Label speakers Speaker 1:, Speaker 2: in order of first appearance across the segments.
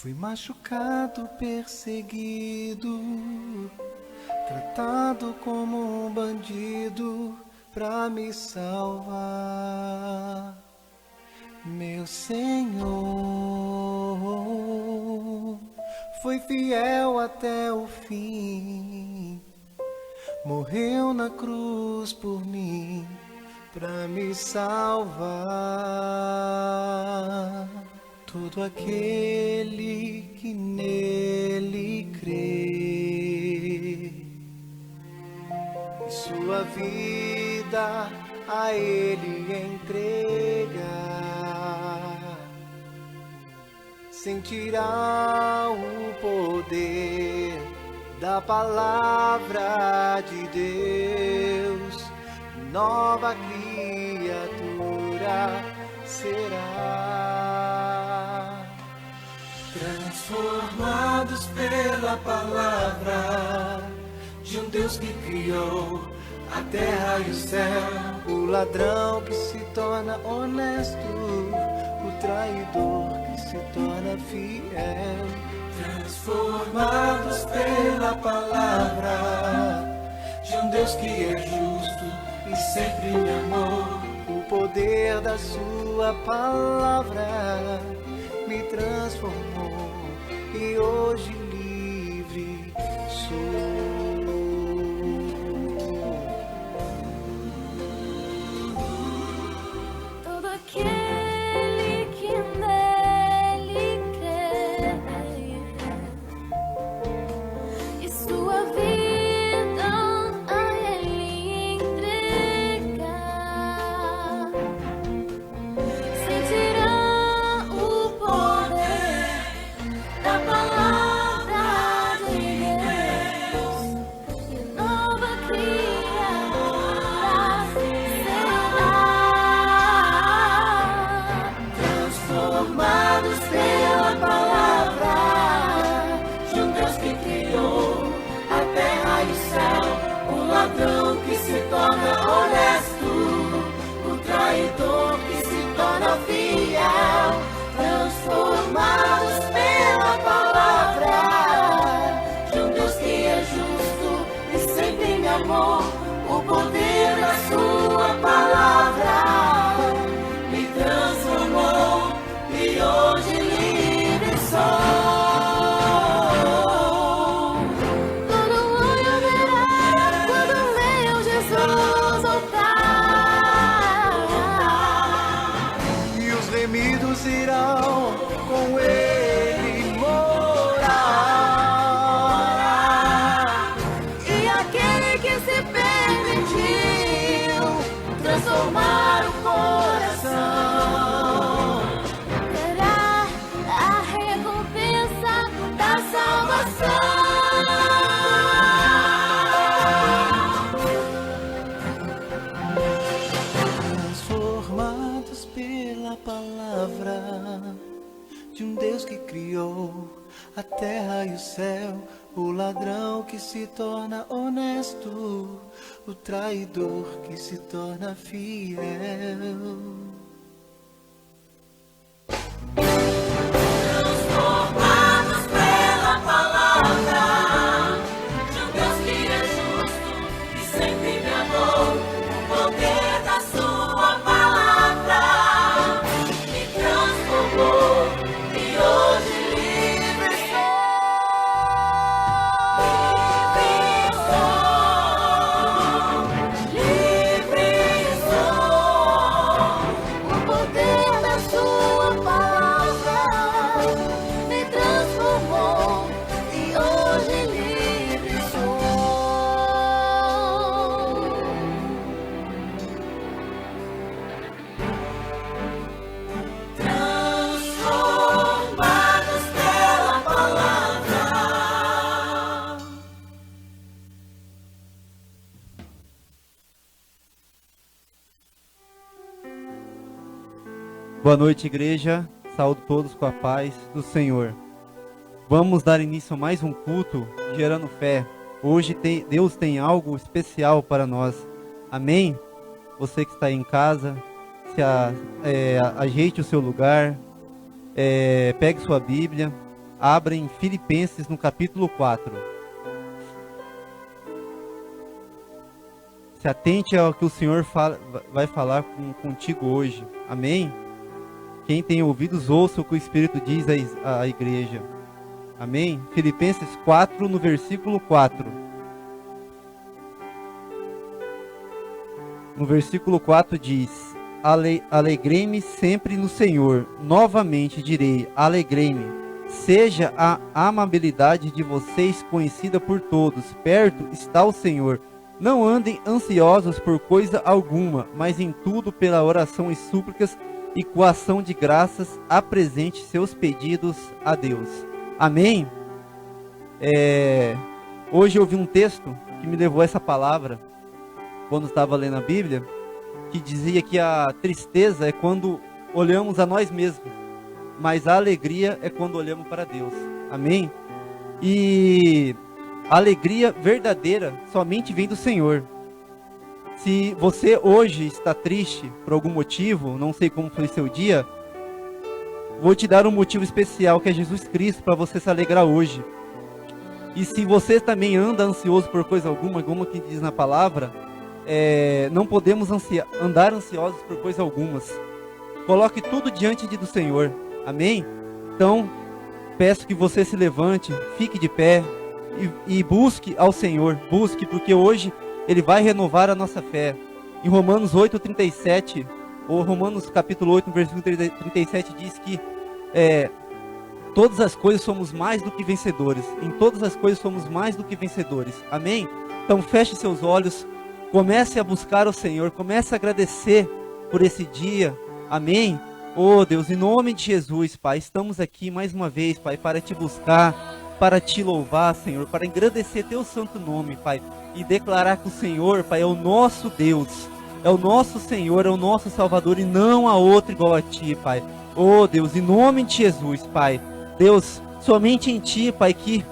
Speaker 1: Fui machucado, perseguido, tratado como um bandido pra me salvar. Meu Senhor foi fiel até o fim, morreu na cruz por mim pra me salvar. Todo aquele que nele crê e sua vida a ele entrega, sentirá o poder da palavra de Deus, nova criatura será. Transformados pela palavra de um Deus que criou a terra e o céu, o ladrão que se torna honesto, o traidor que se torna fiel. Transformados pela palavra de um Deus que é justo e sempre me amou, o poder da sua palavra me transformou e hoje livre sou.
Speaker 2: Todo aquele que nele crê e sua vida a ele entrega, sentirá o poder da palavra de Deus e nova criatura será. Transformados pela palavra de um Deus que criou a terra e o céu, o ladrão que se torna honesto, o traidor que se torna fiel. Transformados pela palavra de um Deus que é justo e sempre me amou, o poder da sua palavra me transformou e hoje livre sou. Todo olho verá quando meu Jesus voltar,
Speaker 1: E os remidos irão com ele morar.
Speaker 2: e aquele que se permitiu transformar o coração terá a recompensa da salvação.
Speaker 1: Transformados pela palavra de um Deus que criou a terra e o céu, o ladrão que se torna honesto, o traidor que se torna fiel.
Speaker 2: Transformados pela palavra de um Deus que é justo e sempre me amou, o poder da sua palavra me transformou e hoje livre sou. Livre sou, o poder da sua palavra me transformou e hoje livre sou. Transformados pela palavra.
Speaker 3: Boa noite, igreja. Saúdo todos com a paz do Senhor. Vamos dar início a mais um culto gerando fé. Hoje Deus tem algo especial para nós. Amém? Você que está aí em casa, ajeite o seu lugar, pegue sua Bíblia abra em Filipenses no capítulo 4. Se atente ao que o Senhor vai falar contigo hoje. Amém? Quem tem ouvidos, ouça o que o Espírito diz à igreja. Amém? Filipenses 4, no versículo 4. No versículo 4 diz: Alegrei-me sempre no Senhor. Novamente direi, alegrei-me. Seja a amabilidade de vocês conhecida por todos. Perto está o Senhor. Não andem ansiosos por coisa alguma, mas em tudo pela oração e súplicas e com a ação de graças apresente seus pedidos a Deus. Amém? Hoje eu vi um texto que me levou a essa palavra, quando estava lendo a Bíblia, que dizia que a tristeza é quando olhamos a nós mesmos, mas a alegria é quando olhamos para Deus. Amém? E a alegria verdadeira somente vem do Senhor. Se você hoje está triste por algum motivo, não sei como foi seu dia, vou te dar um motivo especial, que é Jesus Cristo, para você se alegrar hoje. E se você também anda ansioso por coisa alguma que diz na palavra, não podemos andar ansiosos por coisa algumas. Coloque tudo diante do Senhor. Amém? Então, peço que você se levante, fique de pé e busque ao Senhor. Busque, porque hoje Ele vai renovar a nossa fé. Em Romanos 8:37, ou Romanos capítulo 8, versículo 37, diz que todas as coisas somos mais do que vencedores. Em todas as coisas somos mais do que vencedores. Amém? Então feche seus olhos, comece a buscar o Senhor, comece a agradecer por esse dia. Amém? Oh Deus, em nome de Jesus, Pai, estamos aqui mais uma vez, Pai, para te buscar, para te louvar, Senhor, para engrandecer teu santo nome, Pai, e declarar que o Senhor, Pai, é o nosso Deus, é o nosso Senhor, é o nosso Salvador, e não há outro igual a Ti, Pai. Oh Deus, em nome de Jesus, Pai, Deus, somente em Ti, Pai, que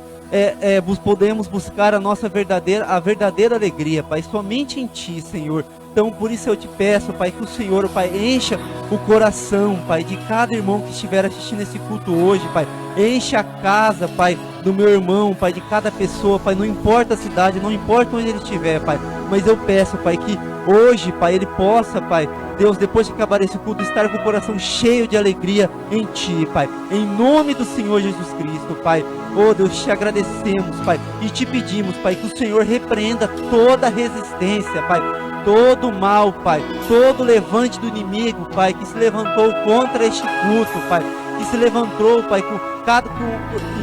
Speaker 3: podemos buscar a verdadeira alegria, Pai, somente em Ti, Senhor. Então, por isso eu te peço, Pai, que o Senhor, Pai, encha o coração, Pai, de cada irmão que estiver assistindo esse culto hoje, Pai. Enche a casa, Pai, do meu irmão, Pai, de cada pessoa, Pai. Não importa a cidade, não importa onde ele estiver, Pai. Mas eu peço, Pai, que hoje, Pai, ele possa, Pai, Deus, depois de acabar esse culto, estar com o coração cheio de alegria em Ti, Pai. Em nome do Senhor Jesus Cristo, Pai. Oh, Deus, te agradecemos, Pai, e te pedimos, Pai, que o Senhor repreenda toda resistência, Pai, todo mal, Pai, todo levante do inimigo, Pai, que se levantou contra este culto, Pai, que se levantou, Pai, com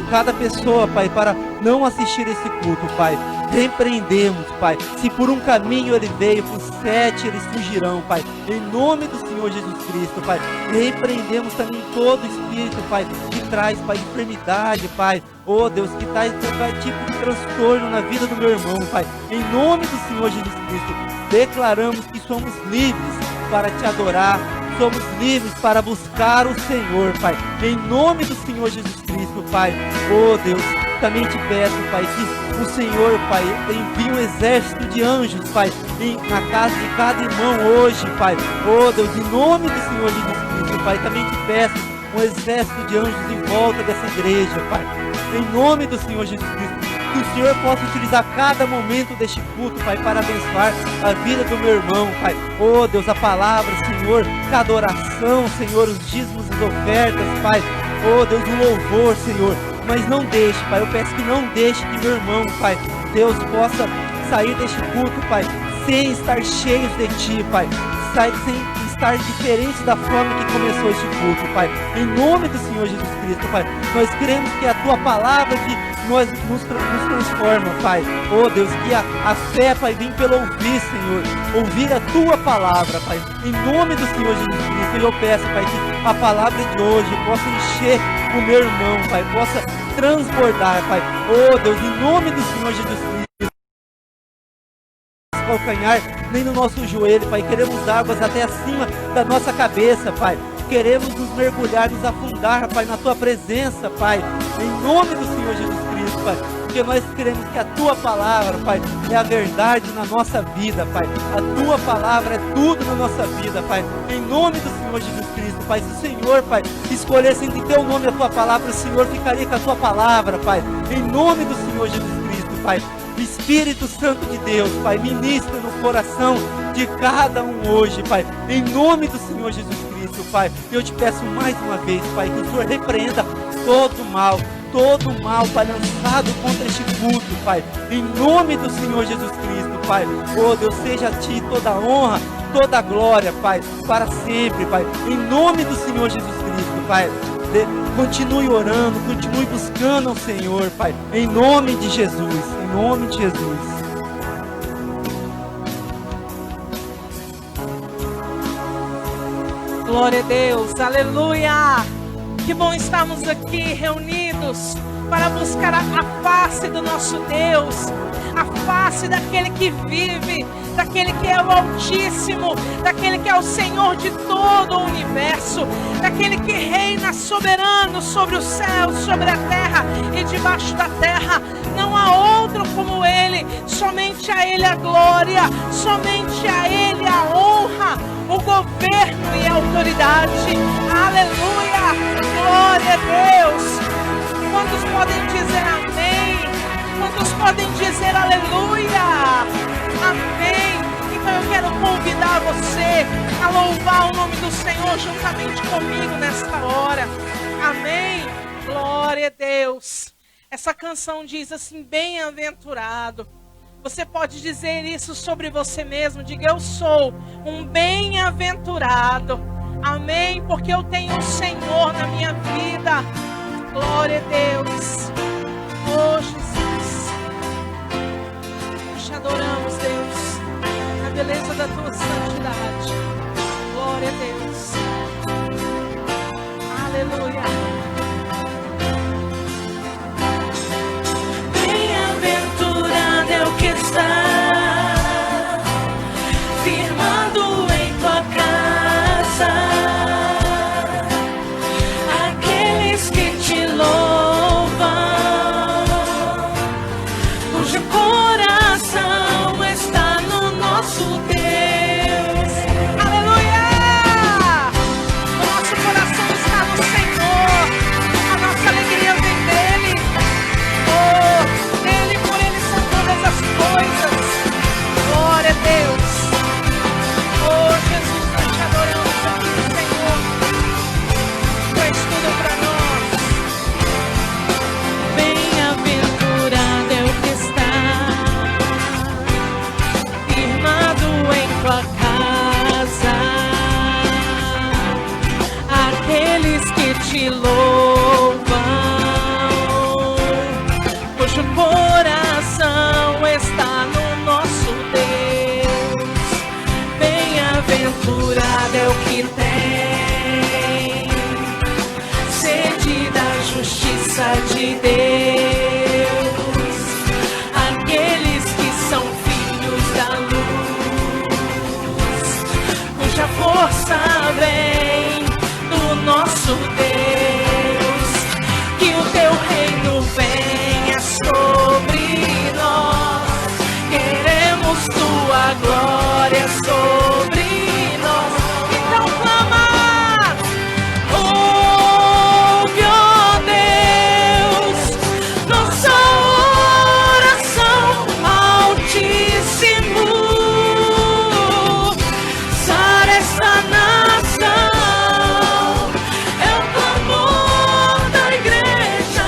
Speaker 3: cada pessoa, Pai, para não assistir esse culto, Pai. Repreendemos, Pai. Se por um caminho ele veio, por 7 eles fugirão, Pai. Em nome do Senhor Jesus Cristo, Pai. Repreendemos também todo espírito, Pai, que traz, Pai, enfermidade, Pai. Oh, Deus, que traz qualquer tipo de transtorno na vida do meu irmão, Pai. Em nome do Senhor Jesus Cristo, declaramos que somos livres para te adorar. Somos livres para buscar o Senhor, Pai. Em nome do Senhor Jesus Cristo, Pai. Oh, Deus, também te peço, Pai, que o Senhor, Pai, envie um exército de anjos, Pai, na casa de cada irmão hoje, Pai. Oh, Deus, em nome do Senhor Jesus Cristo, Pai, também te peço um exército de anjos em volta dessa igreja, Pai. Em nome do Senhor Jesus Cristo, que o Senhor possa utilizar cada momento deste culto, Pai, para abençoar a vida do meu irmão, Pai. Oh, Deus, a palavra, Senhor, cada oração, Senhor, os dízimos, as ofertas, Pai. Oh, Deus, o louvor, Senhor. Mas não deixe, Pai, eu peço que não deixe que meu irmão, Pai, Deus, possa sair deste culto, Pai, sem estar cheios de Ti, Pai. Sem estar diferente da forma que começou este culto, Pai. Em nome do Senhor Jesus Cristo, Pai, nós queremos que a Tua palavra que nos transforma, Pai. Oh, Deus, que a fé, Pai, vem pelo ouvir, Senhor. Ouvir a Tua palavra, Pai. Em nome do Senhor Jesus Cristo, eu peço, Pai, que a palavra de hoje possa encher o meu irmão, Pai, possa transbordar, Pai. Oh, Deus, em nome do Senhor Jesus Cristo, calcanhar, nem no nosso joelho, Pai. Queremos águas até acima da nossa cabeça, Pai. Queremos nos mergulhar, nos afundar, Pai, na Tua presença, Pai. em nome do Senhor Jesus Cristo, Pai. Porque nós queremos que a Tua palavra, Pai, é a verdade na nossa vida, Pai. A Tua palavra é tudo na nossa vida, Pai. Em nome do Senhor Jesus Cristo, Pai. Se o Senhor, Pai, escolhesse entre Teu nome e a Tua palavra, o Senhor ficaria com a Tua palavra, Pai. Em nome do Senhor Jesus Cristo, Pai. Espírito Santo de Deus, Pai, ministra no coração de cada um hoje, Pai. Em nome do Senhor Jesus Cristo, Pai. Eu te peço mais uma vez, Pai, que o Senhor repreenda todo mal, Pai, lançado contra este culto, Pai, em nome do Senhor Jesus Cristo, Pai. Oh Deus, seja a Ti toda a honra, toda a glória, Pai, para sempre, Pai, em nome do Senhor Jesus Cristo, Pai. Continue orando, continue buscando ao Senhor, Pai, em nome de Jesus, em nome de Jesus.
Speaker 4: Glória a Deus, aleluia! Que bom estarmos aqui reunidos para buscar a face do nosso Deus, a face daquele que vive, daquele que é o Altíssimo, daquele que é o Senhor de todo o universo, daquele que reina soberano sobre os céus, sobre a terra e debaixo da terra. Não há outro como Ele, somente a Ele a glória, somente a Ele a honra, o governo e a autoridade. Aleluia! Glória a Deus! Quantos podem dizer amém? Quantos podem dizer aleluia? Amém! Então eu quero convidar você a louvar o nome do Senhor juntamente comigo nesta hora. Amém? Glória a Deus! Essa canção diz assim, bem-aventurado. Você pode dizer isso sobre você mesmo. Diga, eu sou um bem-aventurado. Amém? Porque eu tenho o Senhor na minha vida. Glória a Deus. Oh, Jesus. Nós te adoramos, Deus. Na beleza da tua santidade. Glória a Deus. Aleluia.
Speaker 2: Bem-aventurado é o que está firmado em tua casa, aqueles que te louvam, cujo coração está no nosso Deus.
Speaker 4: Aleluia! O nosso coração está no Senhor. A nossa alegria vem dEle. Oh, dEle, por Ele são todas as coisas. Glória a Deus. Oh, Jesus, nós te adoramos aqui, Senhor. Tu és tudo para nós.
Speaker 2: Bem-aventurado é o que está firmado em tua casa, aqueles que te louvam, cujo coração está no nosso Deus. Bem-aventurado é o que tem sede da justiça de Deus, aqueles que são filhos da luz, cuja força vem do nosso Deus. Que o teu reino venha sobre nós, queremos tua glória sobre nós. Então clama, ouve, ó Deus, nossa oração, Altíssimo. Sara esta nação, é o clamor da igreja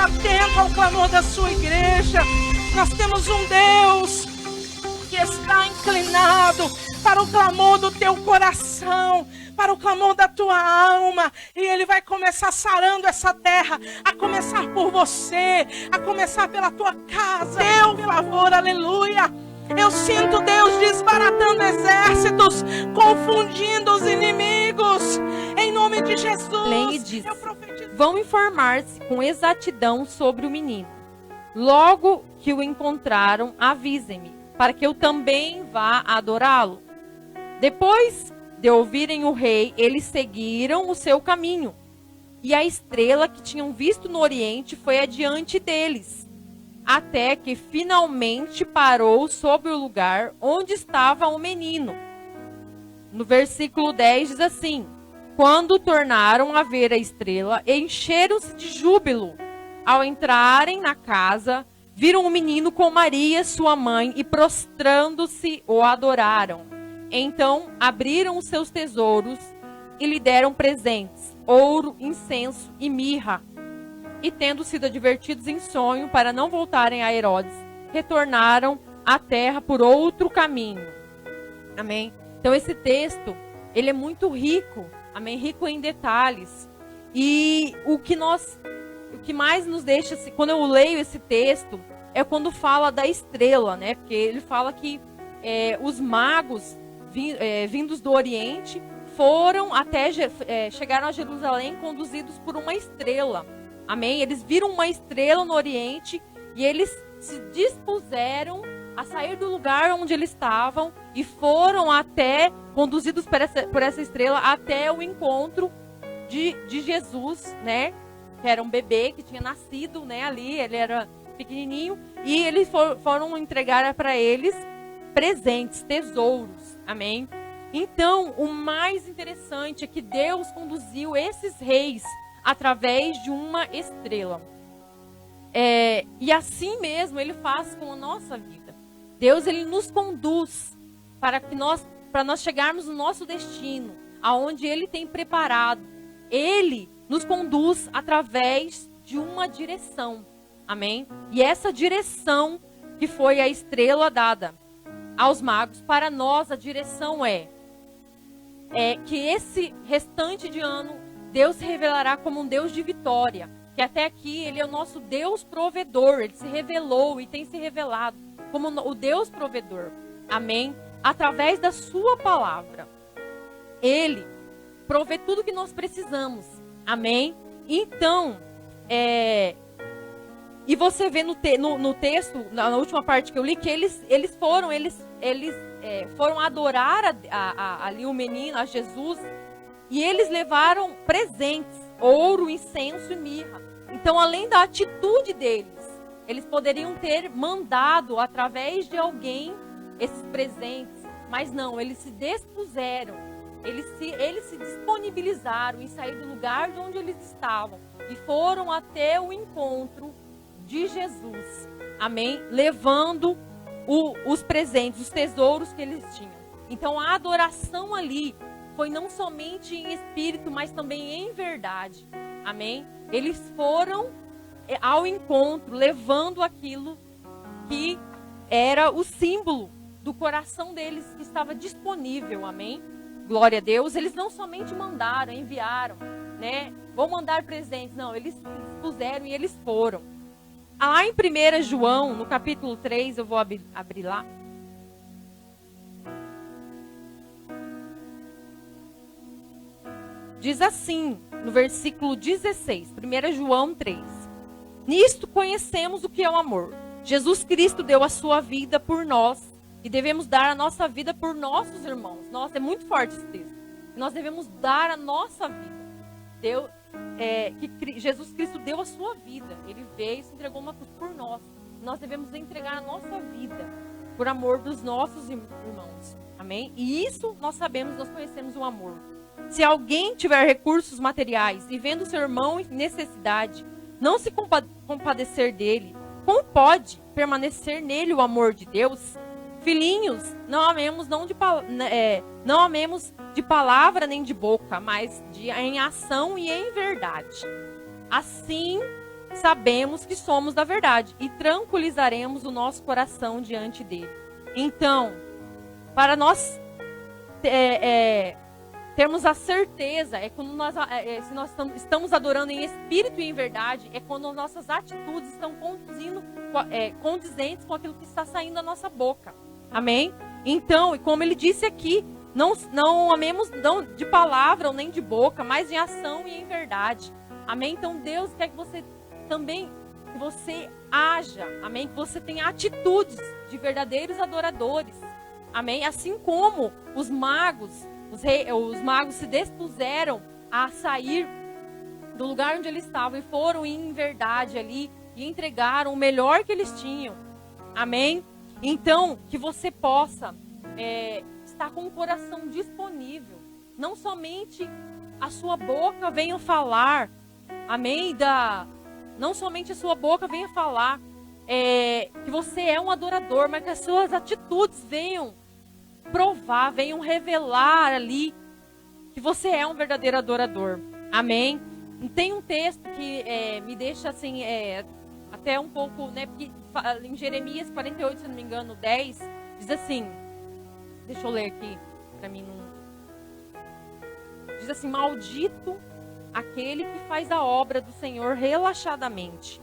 Speaker 4: atento ao clamor da sua igreja. Nós temos um Deus que está inclinado para o clamor do teu coração, para o clamor da tua alma. E Ele vai começar sarando essa terra, a começar por você, a começar pela tua casa. Teu favor, aleluia. Eu sinto Deus desbaratando exércitos, confundindo os inimigos. Em nome de Jesus.
Speaker 5: Lene disse: vão informar-se com exatidão sobre o menino. Logo que o encontraram, avisem-me, para que eu também vá adorá-lo. Depois de ouvirem o rei, eles seguiram o seu caminho. E a estrela que tinham visto no oriente foi adiante deles, até que finalmente parou sobre o lugar onde estava o menino. No versículo 10 diz assim: quando tornaram a ver a estrela, encheram-se de júbilo. Ao entrarem na casa, viram o menino com Maria, sua mãe, e prostrando-se o adoraram. Então abriram os seus tesouros e lhe deram presentes, ouro, incenso e mirra. E tendo sido advertidos em sonho para não voltarem a Herodes, retornaram à terra por outro caminho. Amém? Então esse texto, ele é muito rico, amém? Rico em detalhes. E o que mais nos deixa, quando eu leio esse texto, é quando fala da estrela, né? Porque ele fala que os magos vindos do Oriente foram até chegaram a Jerusalém conduzidos por uma estrela. Amém? Eles viram uma estrela no Oriente e eles se dispuseram a sair do lugar onde eles estavam e foram conduzidos por essa estrela até o encontro de Jesus, né? Que era um bebê que tinha nascido, né? Ali, ele era pequenininho e eles foram entregar para eles presentes, tesouros. Amém? Então, o mais interessante é que Deus conduziu esses reis através de uma estrela. E assim mesmo Ele faz com a nossa vida. Deus, Ele nos conduz para nós chegarmos no nosso destino, aonde Ele tem preparado. Ele nos conduz através de uma direção. Amém? E essa direção que foi a estrela dada aos magos, para nós a direção é que esse restante de ano Deus se revelará como um Deus de vitória, que até aqui Ele é o nosso Deus provedor. Ele se revelou e tem se revelado como o Deus provedor. Amém? Através da sua palavra. Ele provê tudo que nós precisamos. Amém? Então, e você vê no texto, na última parte que eu li, que eles foram adorar ali o menino, a Jesus. E eles levaram presentes, ouro, incenso e mirra. Então, além da atitude deles, eles poderiam ter mandado através de alguém esses presentes. Mas não, eles se dispuseram, eles se disponibilizaram em sair do lugar de onde eles estavam. E foram até o encontro de Jesus. Amém? Levando os presentes, os tesouros que eles tinham. Então, a adoração ali foi não somente em espírito, mas também em verdade. Amém? Eles foram ao encontro, levando aquilo que era o símbolo do coração deles, que estava disponível. Amém? Glória a Deus. Eles não somente mandaram, enviaram, né? Vou mandar presentes. Não, eles se dispuseram e eles foram. Lá em 1 João, no capítulo 3, eu vou abrir lá. Diz assim, no versículo 16, 1 João 3. Nisto conhecemos o que é o amor. Jesus Cristo deu a sua vida por nós e devemos dar a nossa vida por nossos irmãos. Nossa, é muito forte esse texto. Nós devemos dar a nossa vida. Jesus Cristo deu a sua vida. Ele veio e se entregou uma cruz por nós. Nós devemos entregar a nossa vida por amor dos nossos irmãos. Amém? E isso nós sabemos, nós conhecemos o amor. Se alguém tiver recursos materiais e vendo seu irmão em necessidade, não se compadecer dele, como pode permanecer nele o amor de Deus? Filhinhos, não amemos de palavra nem de boca, mas em ação e em verdade. Assim sabemos que somos da verdade e tranquilizaremos o nosso coração diante dele. Então, para nós termos a certeza, quando se nós estamos adorando em espírito e em verdade, é quando nossas atitudes estão condizentes com aquilo que está saindo da nossa boca. Amém? Então, e como ele disse aqui, não amemos não de palavra ou nem de boca, mas em ação e em verdade. Amém? Então Deus quer que você também, que você haja, amém? Que você tenha atitudes de verdadeiros adoradores. Amém? Assim como os magos se dispuseram a sair do lugar onde eles estavam e foram em verdade ali e entregaram o melhor que eles tinham. Amém? Então, que você possa estar com o coração disponível. Não somente a sua boca venha falar, amém? Não somente a sua boca venha falar que você é um adorador, mas que as suas atitudes venham provar, venham revelar ali que você é um verdadeiro adorador. Amém? Tem um texto que me deixa assim, até um pouco, né? Porque em Jeremias 48, se não me engano, 10, diz assim, deixa eu ler aqui, para mim não... Diz assim, maldito aquele que faz a obra do Senhor relaxadamente.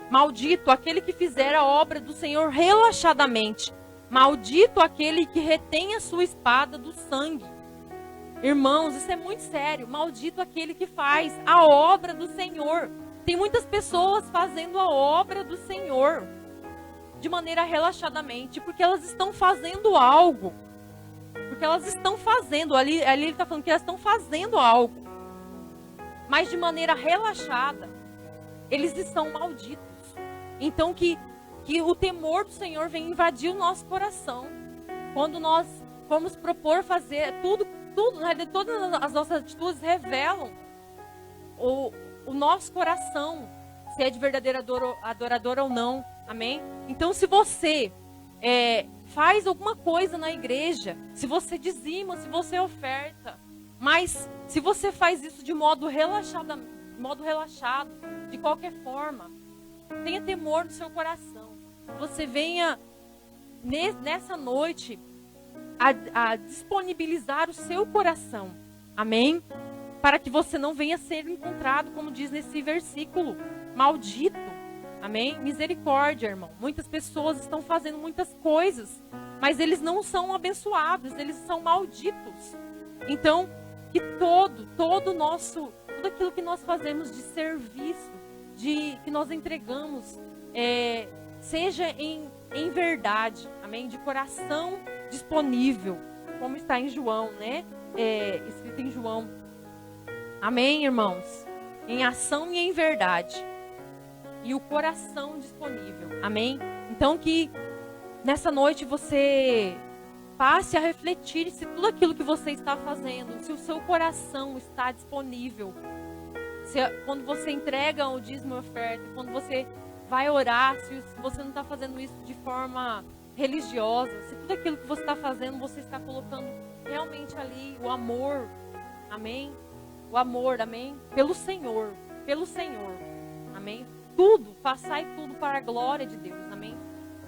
Speaker 5: Maldito aquele que fizer a obra do Senhor relaxadamente. Maldito aquele que retém a sua espada do sangue. Irmãos, isso é muito sério. Maldito aquele que faz a obra do Senhor. Tem muitas pessoas fazendo a obra do Senhor de maneira relaxadamente, porque elas estão fazendo algo. Porque elas estão fazendo, ali ele está falando que elas estão fazendo algo. Mas de maneira relaxada, eles estão malditos. Então que o temor do Senhor venha invadir o nosso coração. Quando nós formos propor fazer tudo, todas as nossas atitudes revelam o nosso coração, se é de verdadeiro adorador ou não. Amém? Então, se você faz alguma coisa na igreja, se você dizima, se você oferta, mas se você faz isso de modo relaxado, de qualquer forma, tenha temor no seu coração. Você venha nessa noite a disponibilizar o seu coração. Amém? Para que você não venha ser encontrado, como diz nesse versículo, maldito. Amém? Misericórdia, irmão. Muitas pessoas estão fazendo muitas coisas, mas eles não são abençoados, eles são malditos. Então, que tudo aquilo que nós fazemos de serviço, que nós entregamos, seja em verdade, amém? De coração disponível, como está em João, né? Escrito em João. Amém, irmãos? Em ação e em verdade. E o coração disponível. Amém? Então que nessa noite você passe a refletir se tudo aquilo que você está fazendo, se o seu coração está disponível. Quando você entrega o dízimo e oferta, quando você vai orar, se você não está fazendo isso de forma religiosa, se tudo aquilo que você está fazendo, você está colocando realmente ali o amor. Amém? O amor, amém? Pelo Senhor. Amém? Façai tudo para a glória de Deus, amém?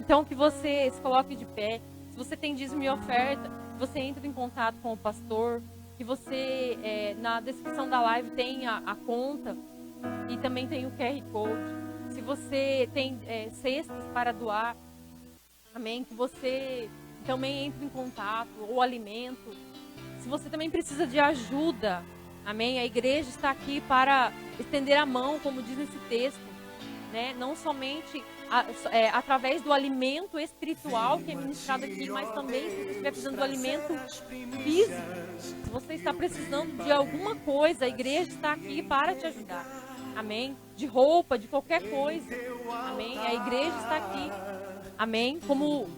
Speaker 5: Então que você se coloque de pé. Se você tem dízimo e oferta, você entra em contato com o pastor, que você, na descrição da live tem a conta e também tem o QR Code. Se você tem cestas para doar, amém? Que você também entre em contato, ou alimento. Se você também precisa de ajuda, amém? A igreja está aqui para estender a mão, como diz nesse texto. Né? Não somente através do alimento espiritual que é ministrado aqui, mas também se você estiver precisando do alimento físico, se você está precisando de alguma coisa, a igreja está aqui para te ajudar. Amém? De roupa, de qualquer coisa. Amém? A igreja está aqui. Amém? Como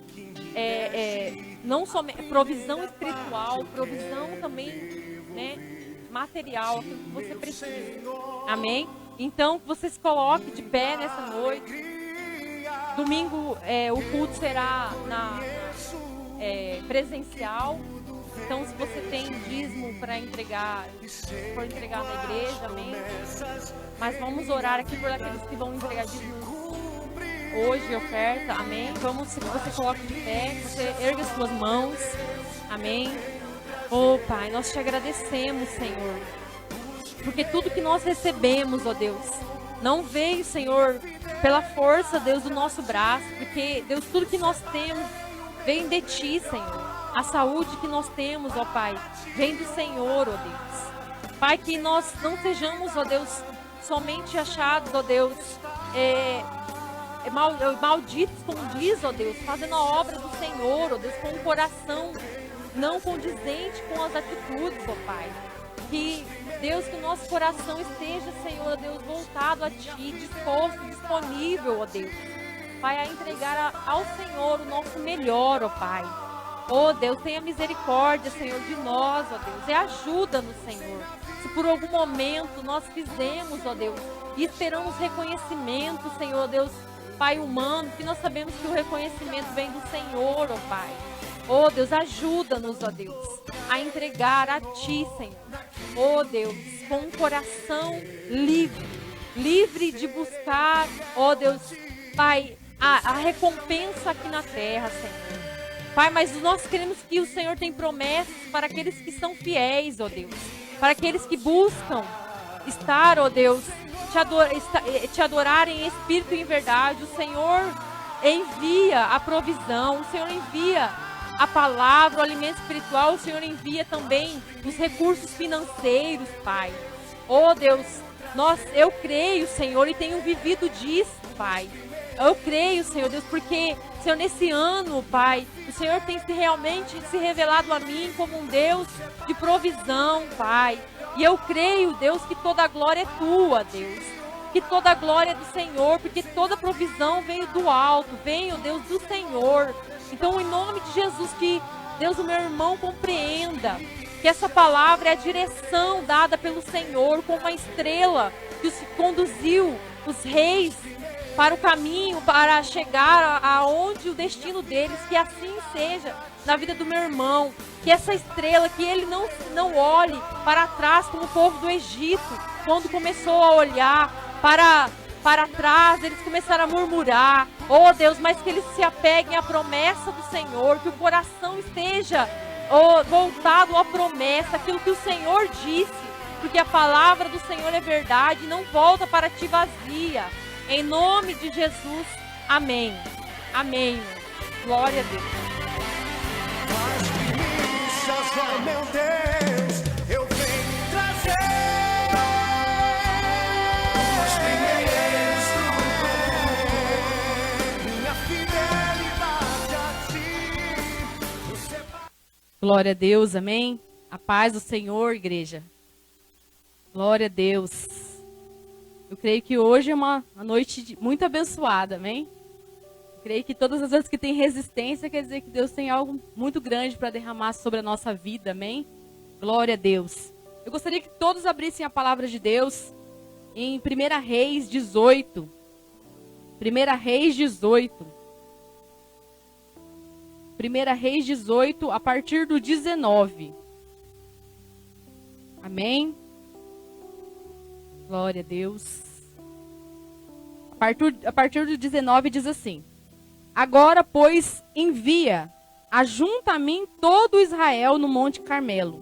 Speaker 5: não somente provisão espiritual, provisão também, né, material, aquilo que você precisa. Amém? Então, que você se coloque de pé nessa noite. Domingo, o culto será presencial. Então, se você tem dízimo para entregar, for entregar na igreja, amém? Mas vamos orar aqui por aqueles que vão entregar dízimo hoje, oferta, amém? Vamos, que você coloque de pé, que você erga as suas mãos, amém? Oh, Pai, nós te agradecemos, Senhor, porque tudo que nós recebemos, ó Deus, não veio, Senhor, pela força, Deus, do nosso braço, porque, Deus, tudo que nós temos vem de Ti, Senhor. A saúde que nós temos, ó Pai, vem do Senhor, ó Deus. Pai, que nós não sejamos, ó Deus, somente achados, ó Deus, malditos, como diz, ó Deus, fazendo a obra do Senhor, ó Deus, com um coração não condizente com as atitudes, ó Pai. Que, Deus, que o nosso coração esteja, Senhor, ó Deus, voltado a Ti, disposto, disponível, ó Deus, Pai, a entregar ao Senhor o nosso melhor, ó Pai. Ó Deus, tenha misericórdia, Senhor, de nós, ó Deus, e ajuda-nos, Senhor. Se por algum momento nós fizemos, ó Deus, e esperamos reconhecimento, Senhor, Deus, Pai humano, que nós sabemos que o reconhecimento vem do Senhor, ó Pai. Ó Deus, ajuda-nos, ó Deus, a entregar a Ti, Senhor. Ó Deus, com um coração livre de buscar, ó Deus, Pai, a recompensa aqui na terra, Senhor. Pai, mas nós queremos que o Senhor tem promessas para aqueles que são fiéis, ó Deus. Para aqueles que buscam estar, ó Deus, te adorar em espírito e em verdade. O Senhor envia a provisão, o Senhor envia a palavra, o alimento espiritual, o Senhor envia também os recursos financeiros, Pai. Ó Deus, eu creio, Senhor, e tenho vivido disso, Pai. Eu creio, Senhor Deus, porque, Senhor, nesse ano, Pai, o Senhor tem realmente se revelado a mim como um Deus de provisão, Pai. E eu creio, Deus, que toda a glória é Tua, Deus. Que toda a glória é do Senhor, porque toda a provisão veio do alto, veio, Deus, do Senhor. Então, em nome de Jesus, que, Deus, o meu irmão compreenda que essa palavra é a direção dada pelo Senhor, como uma estrela que conduziu os reis para o caminho, para chegar aonde o destino deles, que assim seja na vida do meu irmão, que essa estrela, que ele não olhe para trás como o povo do Egito, quando começou a olhar para trás, eles começaram a murmurar, oh Deus, mas que eles se apeguem à promessa do Senhor, que o coração esteja voltado à promessa, aquilo que o Senhor disse, porque a palavra do Senhor é verdade, não volta para ti vazia. Em nome de Jesus, amém. Amém. Glória a Deus.
Speaker 1: As meu Deus, eu venho trazer minha fidelidade a Ti.
Speaker 5: Glória a Deus, amém. A paz do Senhor, igreja. Glória a Deus. Eu creio que hoje é uma noite muito abençoada, amém? Eu creio que todas as vezes que tem resistência, quer dizer que Deus tem algo muito grande para derramar sobre a nossa vida, amém? Glória a Deus. Eu gostaria que todos abrissem a palavra de Deus em 1 Reis 18. 1 Reis 18. 1 Reis 18, a partir do 19. Amém? Glória a Deus. A partir do 19 diz assim: Agora, pois, envia, ajunta a mim todo Israel no Monte Carmelo,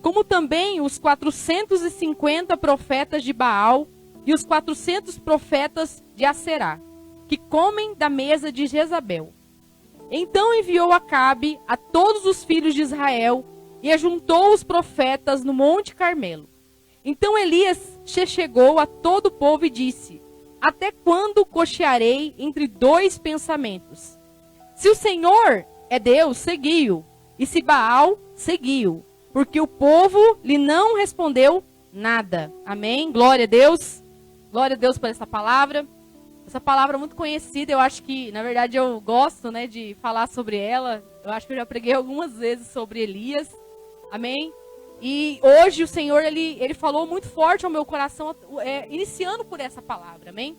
Speaker 5: como também os 450 profetas de Baal e os 400 profetas de Aserá, que comem da mesa de Jezabel. Então enviou Acabe a todos os filhos de Israel e ajuntou os profetas no Monte Carmelo. Então Elias chegou a todo o povo e disse: Até quando cochearei entre dois pensamentos? Se o Senhor é Deus, segui-o, e se Baal, segui-o, porque o povo lhe não respondeu nada. Amém? Glória a Deus. Glória a Deus por essa palavra. Essa palavra é muito conhecida, eu acho que, na verdade, eu gosto, de falar sobre ela. Eu acho que eu já preguei algumas vezes sobre Elias. Amém? E hoje o Senhor, ele falou muito forte ao meu coração, iniciando por essa palavra, amém?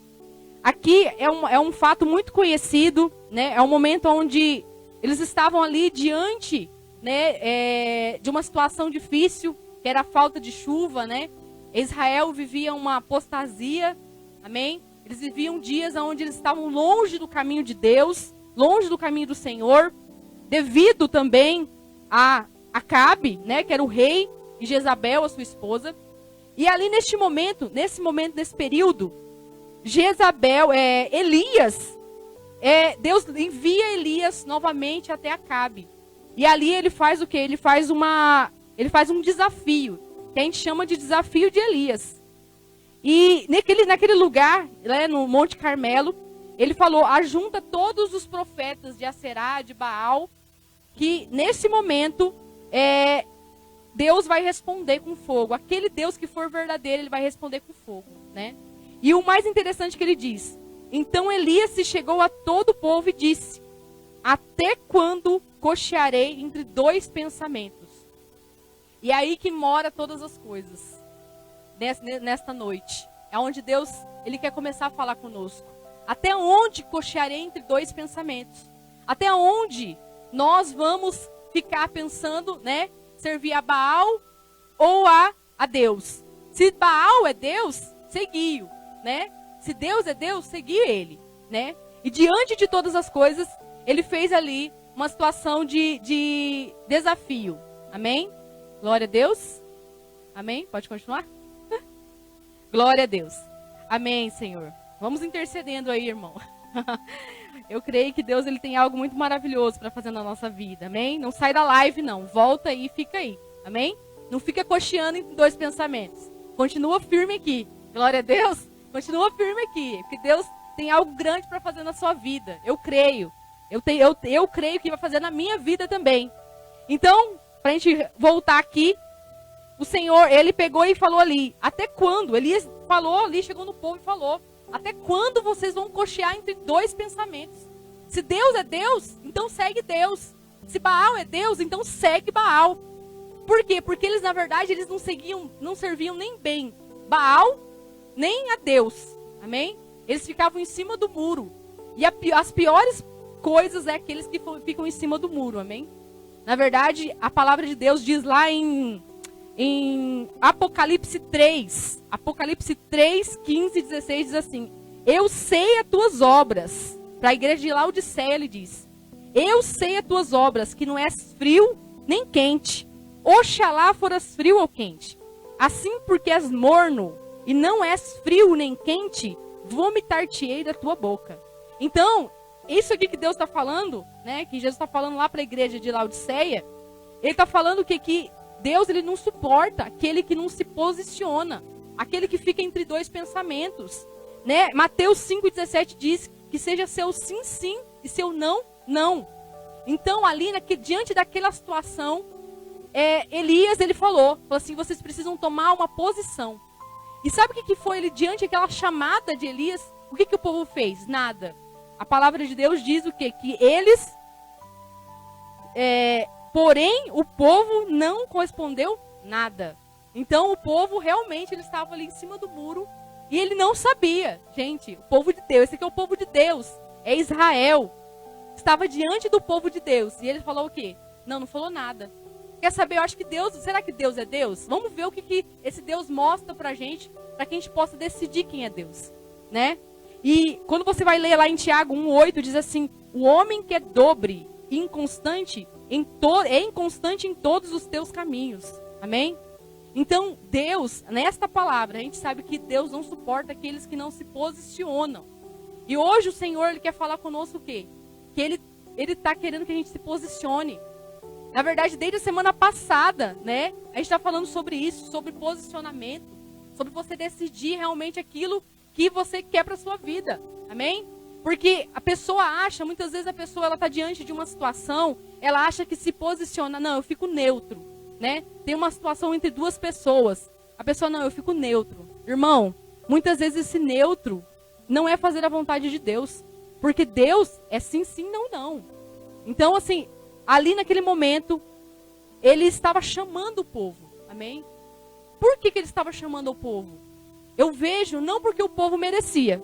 Speaker 5: Aqui é um fato muito conhecido, né? É um momento onde eles estavam ali diante né, de uma situação difícil, que era a falta de chuva, né? Israel vivia uma apostasia, amém? Eles viviam dias onde eles estavam longe do caminho de Deus, longe do caminho do Senhor, devido também a Acabe, né, que era o rei, e Jezabel, a sua esposa. E ali nesse período, Elias, Deus envia Elias novamente até Acabe. E ali ele faz o quê? Ele faz um desafio, que a gente chama de desafio de Elias. E naquele lugar, né, no Monte Carmelo, ele falou: ajunta todos os profetas de Aserá, de Baal, que nesse momento Deus vai responder com fogo. Aquele Deus que for verdadeiro, ele vai responder com fogo, né? E o mais interessante que ele diz: então Elias se chegou a todo o povo e disse: até quando cochearei entre dois pensamentos? E é aí que mora todas as coisas, nesta noite. É onde Deus, ele quer começar a falar conosco. Até onde cochearei entre dois pensamentos? Até onde nós vamos ficar pensando, né? Servir a Baal ou a Deus? Se Baal é Deus, segui-o, né? Se Deus é Deus, segui ele, né? E diante de todas as coisas, ele fez ali uma situação de desafio. Amém? Glória a Deus. Amém? Pode continuar? Glória a Deus. Amém, Senhor. Vamos intercedendo aí, irmão. Eu creio que Deus, ele tem algo muito maravilhoso para fazer na nossa vida. Amém? Não sai da live, não. Volta aí e fica aí. Amém? Não fica cocheando em dois pensamentos. Continua firme aqui. Glória a Deus. Continua firme aqui. Porque Deus tem algo grande para fazer na sua vida. Eu creio. Eu creio que vai fazer na minha vida também. Então, para a gente voltar aqui, o Senhor, ele pegou e falou ali: até quando? Elias falou ali, chegou no povo e falou: até quando vocês vão cochear entre dois pensamentos? Se Deus é Deus, então segue Deus. Se Baal é Deus, então segue Baal. Por quê? Porque eles, na verdade, eles não serviam nem bem Baal, nem a Deus. Amém? Eles ficavam em cima do muro. E as piores coisas é aqueles que ficam em cima do muro. Amém? Na verdade, a palavra de Deus diz lá em Apocalipse 3, 15, 16, diz assim: eu sei as tuas obras. Para a igreja de Laodiceia ele diz: eu sei as tuas obras, que não és frio nem quente. Oxalá foras frio ou quente. Assim, porque és morno e não és frio nem quente, vomitar-te-ei da tua boca. Então, isso aqui que Deus está falando, né, que Jesus está falando lá para a igreja de Laodiceia, ele está falando que Deus, ele não suporta aquele que não se posiciona, aquele que fica entre dois pensamentos, né? Mateus 5,17 diz que seja seu sim, sim e seu não, não. Então, ali, diante daquela situação, Elias, ele falou assim: vocês precisam tomar uma posição. E sabe o que foi ele, diante daquela chamada de Elias? O que o povo fez? Nada. A palavra de Deus diz o quê? Que eles... porém, o povo não correspondeu nada. Então, o povo realmente, ele estava ali em cima do muro e ele não sabia. Gente, o povo de Deus, esse aqui é o povo de Deus, é Israel. Estava diante do povo de Deus e ele falou o quê? Não falou nada. Quer saber? Eu acho que Deus, será que Deus é Deus? Vamos ver o que esse Deus mostra pra gente, para que a gente possa decidir quem é Deus, né? E quando você vai ler lá em Tiago 1,8, diz assim: o homem que é dobre e inconstante, é inconstante em todos os teus caminhos. Amém? Então, Deus, nesta palavra, a gente sabe que Deus não suporta aqueles que não se posicionam. E hoje o Senhor, ele quer falar conosco o quê? Que ele está querendo que a gente se posicione. Na verdade, desde a semana passada, né? A gente está falando sobre isso, sobre posicionamento, sobre você decidir realmente aquilo que você quer para sua vida. Amém? Porque a pessoa acha, muitas vezes a pessoa, ela está diante de uma situação, ela acha que se posiciona. Não, eu fico neutro, né? Tem uma situação entre duas pessoas. A pessoa, não, eu fico neutro. Irmão, muitas vezes esse neutro não é fazer a vontade de Deus. Porque Deus é sim, sim, não, não. Então, assim, ali naquele momento, ele estava chamando o povo. Amém? Por que ele estava chamando o povo? Eu vejo, não porque o povo merecia.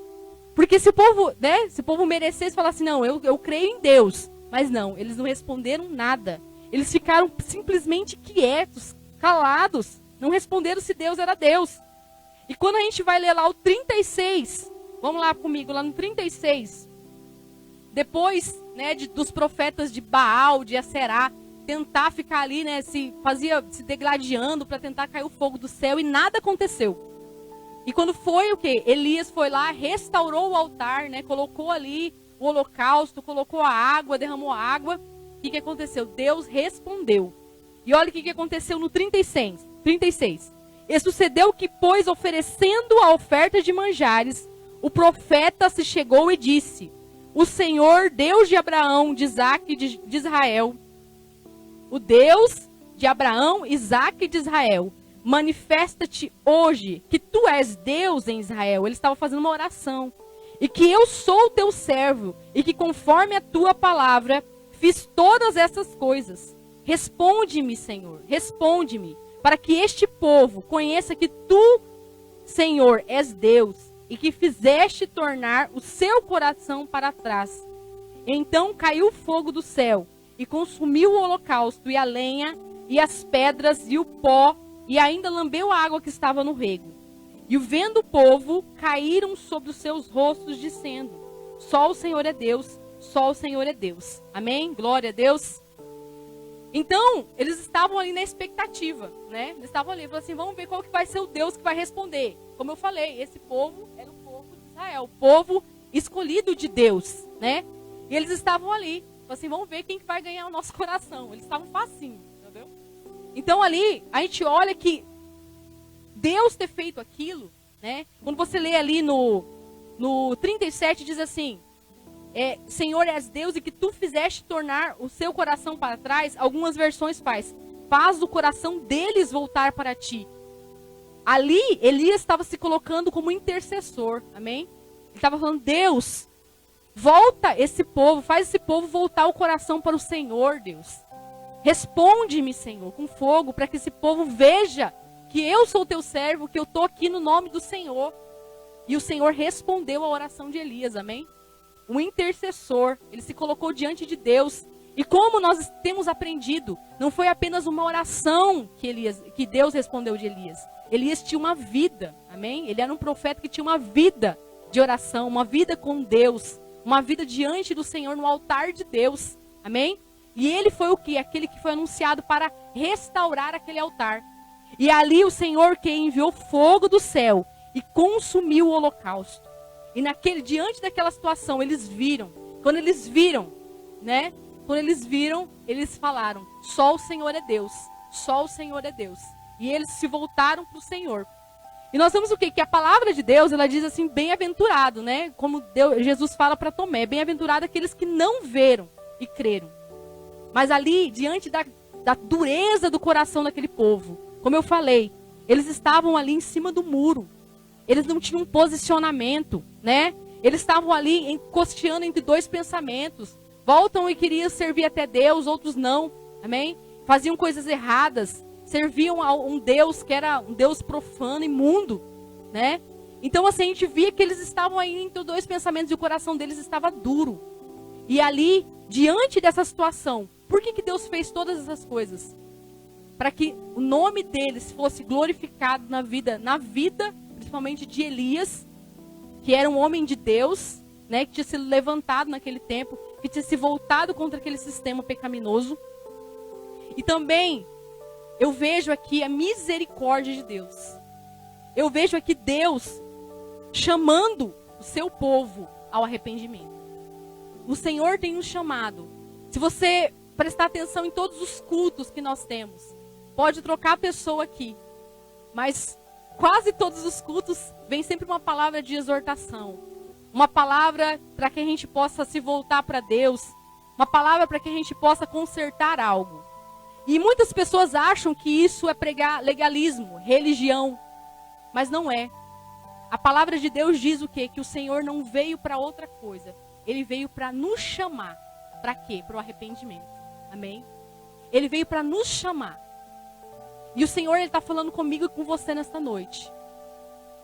Speaker 5: Porque se o povo, né, se o povo merecesse, falasse, não, eu creio em Deus. Mas não, eles não responderam nada. Eles ficaram simplesmente quietos, calados, não responderam se Deus era Deus. E quando a gente vai ler lá o 36, vamos lá comigo, lá no 36, depois, né, dos profetas de Baal, de Aserá, tentar ficar ali, né, se degladiando para tentar cair o fogo do céu, e nada aconteceu. E quando foi o quê? Elias foi lá, restaurou o altar, né, colocou ali o holocausto, colocou a água, derramou a água. O que aconteceu? Deus respondeu. E olha o que aconteceu no 36. E sucedeu que, pois, oferecendo a oferta de manjares, o profeta se chegou e disse: o Senhor, Deus de Abraão, de Isaque e de Israel, o Deus de Abraão, Isaque e de Israel, manifesta-te hoje que tu és Deus em Israel. Ele estava fazendo uma oração. E que eu sou o teu servo, e que conforme a tua palavra fiz todas essas coisas. Responde-me, Senhor, responde-me, para que este povo conheça que tu, Senhor, és Deus, e que fizeste tornar o seu coração para trás. Então caiu o fogo do céu, e consumiu o holocausto, e a lenha, e as pedras, e o pó, e ainda lambeu a água que estava no rego. E vendo o povo, caíram sobre os seus rostos, dizendo: só o Senhor é Deus, só o Senhor é Deus. Amém? Glória a Deus. Então, eles estavam ali na expectativa, né? Eles estavam ali, falaram assim, vamos ver qual que vai ser o Deus que vai responder. Como eu falei, esse povo era o povo de Israel, o povo escolhido de Deus, né? E eles estavam ali, falaram assim, vamos ver quem que vai ganhar o nosso coração. Eles estavam facinho, entendeu? Então ali, a gente olha que Deus ter feito aquilo, né? Quando você lê ali no 37, diz assim, Senhor és Deus e que tu fizeste tornar o seu coração para trás. Algumas versões faz o coração deles voltar para ti. Ali, Elias estava se colocando como intercessor, amém? Ele estava falando, Deus, volta esse povo, faz esse povo voltar o coração para o Senhor, Deus. Responde-me, Senhor, com fogo, para que esse povo veja que eu sou teu servo, que eu estou aqui no nome do Senhor. E o Senhor respondeu a oração de Elias, amém? O intercessor, ele se colocou diante de Deus. E como nós temos aprendido, não foi apenas uma oração que Deus respondeu de Elias. Elias tinha uma vida, amém? Ele era um profeta que tinha uma vida de oração, uma vida com Deus, uma vida diante do Senhor no altar de Deus, amém? E ele foi o quê? Aquele que foi anunciado para restaurar aquele altar. E ali o Senhor que enviou fogo do céu e consumiu o holocausto. E diante daquela situação, eles viram. Quando eles viram, né? Quando eles viram, eles falaram, só o Senhor é Deus. Só o Senhor é Deus. E eles se voltaram para o Senhor. E nós vemos o quê? Que a palavra de Deus, ela diz assim, bem-aventurado, né? Como Jesus fala para Tomé, bem-aventurado aqueles que não veram e creram. Mas ali, diante da dureza do coração daquele povo, como eu falei, eles estavam ali em cima do muro. Eles não tinham um posicionamento, né? Eles estavam ali encosteando entre dois pensamentos. Voltam e queriam servir até Deus, outros não, amém? Faziam coisas erradas, serviam a um Deus que era um Deus profano, imundo, né? Então assim, a gente via que eles estavam aí entre dois pensamentos e o coração deles estava duro. E ali, diante dessa situação, por que Deus fez todas essas coisas? Para que o nome deles fosse glorificado na vida, principalmente de Elias, que era um homem de Deus, né, que tinha se levantado naquele tempo, que tinha se voltado contra aquele sistema pecaminoso. E também, eu vejo aqui a misericórdia de Deus. Eu vejo aqui Deus chamando o seu povo ao arrependimento. O Senhor tem nos chamado. Se você prestar atenção em todos os cultos que nós temos, pode trocar a pessoa aqui, mas quase todos os cultos vem sempre uma palavra de exortação, uma palavra para que a gente possa se voltar para Deus, uma palavra para que a gente possa consertar algo. E muitas pessoas acham que isso é pregar legalismo, religião, mas não é. A palavra de Deus diz o quê? Que o Senhor não veio para outra coisa, Ele veio para nos chamar. Para quê? Para o arrependimento. Amém? Ele veio para nos chamar. E o Senhor, Ele está falando comigo e com você nesta noite.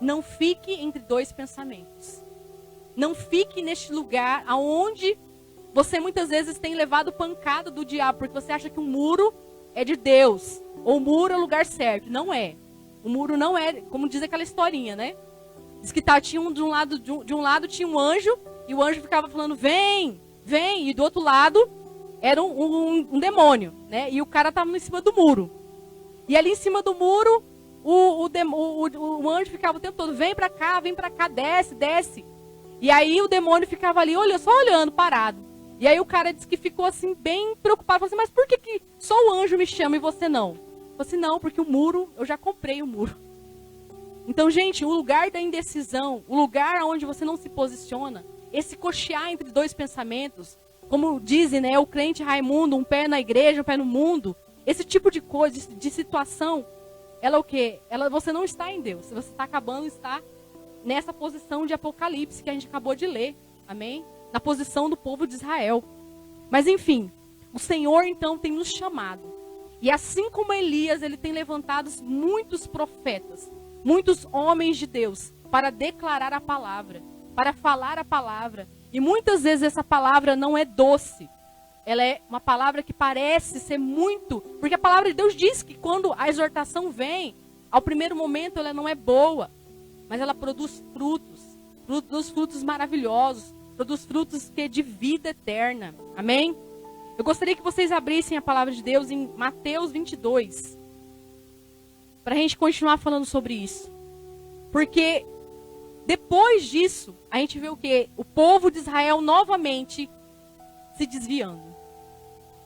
Speaker 5: Não fique entre dois pensamentos. Não fique neste lugar onde você muitas vezes tem levado pancada do diabo, porque você acha que o muro é de Deus, ou o muro é o lugar certo. Não é. O muro não é, como diz aquela historinha, né? Diz que tinha de um lado tinha um anjo, e o anjo ficava falando, vem, vem, e do outro lado era um demônio, né? E o cara estava em cima do muro. E ali em cima do muro, o anjo ficava o tempo todo, vem pra cá, desce, desce. E aí o demônio ficava ali, só olhando, parado. E aí o cara disse que ficou assim, bem preocupado. Falou assim, mas por que só o anjo me chama e você não? Falei assim, não, porque o muro, eu já comprei o muro. Então, gente, o lugar da indecisão, o lugar onde você não se posiciona, esse cochear entre dois pensamentos, como dizem, né, o crente Raimundo, um pé na igreja, um pé no mundo, esse tipo de coisa, de situação, ela é o quê? Você não está em Deus, você está acabando de estar nessa posição de Apocalipse que a gente acabou de ler, amém? Na posição do povo de Israel. Mas enfim, o Senhor então tem nos chamado. E assim como Elias, ele tem levantado muitos profetas, muitos homens de Deus, para declarar a palavra, para falar a palavra. E muitas vezes essa palavra não é doce. Ela é uma palavra que parece ser muito... Porque a palavra de Deus diz que quando a exortação vem, ao primeiro momento ela não é boa, mas ela produz frutos maravilhosos, produz frutos que é de vida eterna. Amém? Eu gostaria que vocês abrissem a palavra de Deus em Mateus 22, para a gente continuar falando sobre isso. Porque depois disso, a gente vê o quê? O povo de Israel novamente se desviando.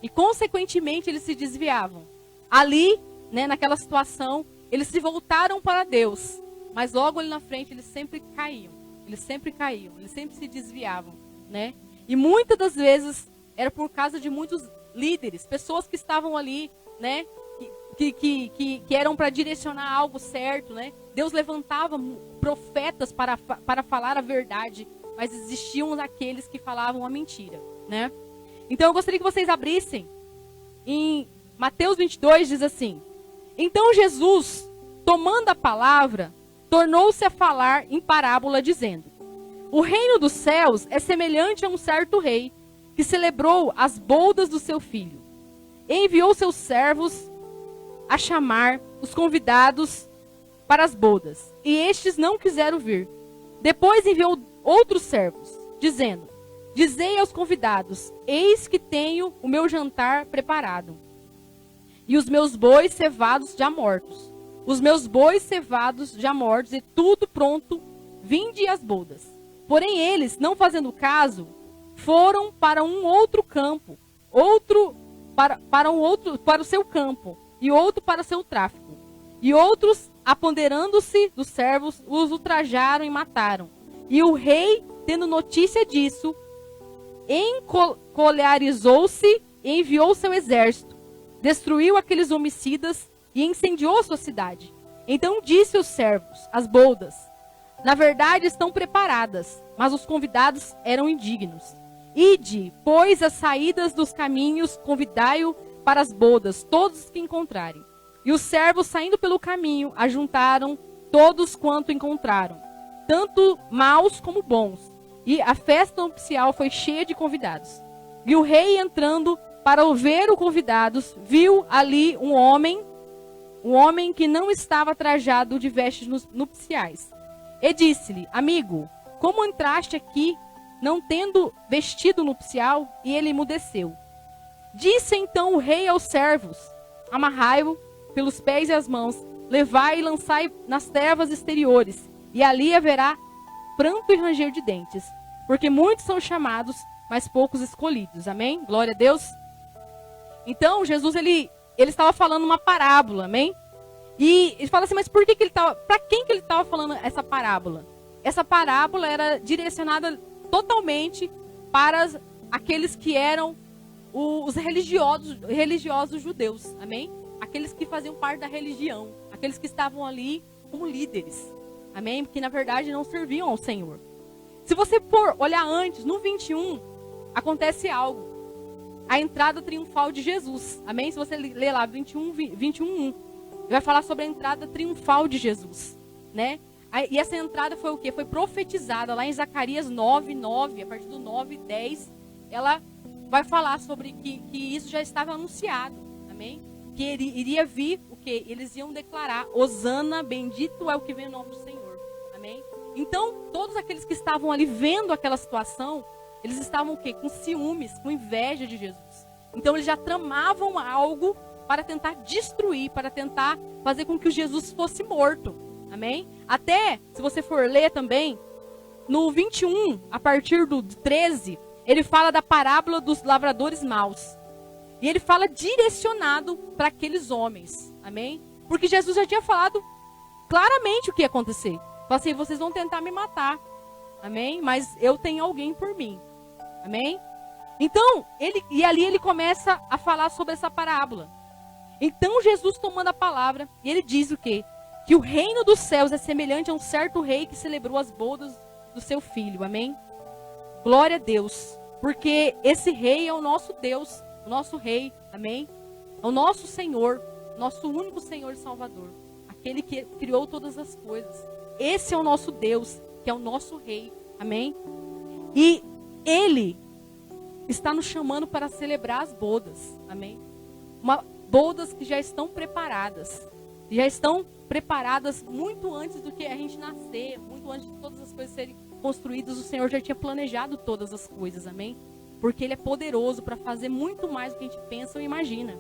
Speaker 5: E consequentemente eles se desviavam. Ali, né, naquela situação, eles se voltaram para Deus. Mas logo ali na frente eles sempre caíam. Eles sempre se desviavam, né? E muitas das vezes era por causa de muitos líderes, pessoas que estavam ali, né? Que eram para direcionar algo certo, né? Deus levantava profetas para falar a verdade, mas existiam aqueles que falavam a mentira, né? Então eu gostaria que vocês abrissem em Mateus 22, diz assim: então Jesus, tomando a palavra, tornou-se a falar em parábola, dizendo: o reino dos céus é semelhante a um certo rei que celebrou as bodas do seu filho. E enviou seus servos a chamar os convidados para as bodas, e estes não quiseram vir. Depois enviou outros servos, dizendo: dizei aos convidados: eis que tenho o meu jantar preparado, e os meus bois cevados já mortos. Os meus bois cevados já mortos, e tudo pronto, vinde às bodas. Porém eles, não fazendo caso, foram para um outro campo, outro para o seu campo, e outro para o seu tráfico. E outros, apoderando-se dos servos, os ultrajaram e mataram. E o rei, tendo notícia disso, encolharizou-se e enviou seu exército, destruiu aqueles homicidas e incendiou sua cidade. Então disse aos servos: as bodas, na verdade, estão preparadas, mas os convidados eram indignos. Ide, pois, as saídas dos caminhos, convidai-o para as bodas, todos os que encontrarem. E os servos, saindo pelo caminho, ajuntaram todos quanto encontraram, tanto maus como bons. E a festa nupcial foi cheia de convidados. E o rei, entrando para ver os convidados, viu ali um homem que não estava trajado de vestes nupciais. E disse-lhe: amigo, como entraste aqui, não tendo vestido nupcial? E ele emudeceu. Disse então o rei aos servos: amarrai-o pelos pés e as mãos, levai e lançai nas trevas exteriores, e ali haverá pranto e ranger de dentes, porque muitos são chamados, mas poucos escolhidos. Amém? Glória a Deus. Então Jesus ele estava falando uma parábola, amém? E ele fala assim, mas por que ele estava, para quem que ele estava falando essa parábola? Essa parábola era direcionada totalmente para aqueles que eram os religiosos judeus, amém? Aqueles que faziam parte da religião, aqueles que estavam ali como líderes, amém? Porque na verdade não serviam ao Senhor. Se você for olhar antes, no 21, acontece algo. A entrada triunfal de Jesus, amém? Se você ler lá 21:1, vai falar sobre a entrada triunfal de Jesus, né? E essa entrada foi o quê? Foi profetizada lá em Zacarias 9:9, a partir do 9:10, ela vai falar sobre que isso já estava anunciado, amém? Que iria vir o quê? Eles iam declarar: Hosana, bendito é o que vem no nome do Senhor, amém? Então, todos aqueles que estavam ali vendo aquela situação, eles estavam o quê? Com ciúmes, com inveja de Jesus. Então, eles já tramavam algo para tentar destruir, para tentar fazer com que o Jesus fosse morto, amém? Até, se você for ler também, no 21, a partir do 13, ele fala da parábola dos lavradores maus. E ele fala direcionado para aqueles homens, amém? Porque Jesus já tinha falado claramente o que ia acontecer. Fala assim: vocês vão tentar me matar, amém? Mas eu tenho alguém por mim, amém? Então, ali ele começa a falar sobre essa parábola. Então Jesus, tomando a palavra, e ele diz o quê? Que o reino dos céus é semelhante a um certo rei que celebrou as bodas do seu filho, amém? Glória a Deus, porque esse rei é o nosso Deus, o nosso rei, amém? É o nosso Senhor, nosso único Senhor e Salvador, aquele que criou todas as coisas. Esse é o nosso Deus, que é o nosso rei, amém? E ele está nos chamando para celebrar as bodas, amém? Bodas que já estão preparadas muito antes do que a gente nascer, muito antes de todas as coisas serem construídas. O Senhor já tinha planejado todas as coisas, amém? Porque Ele é poderoso para fazer muito mais do que a gente pensa ou imagina.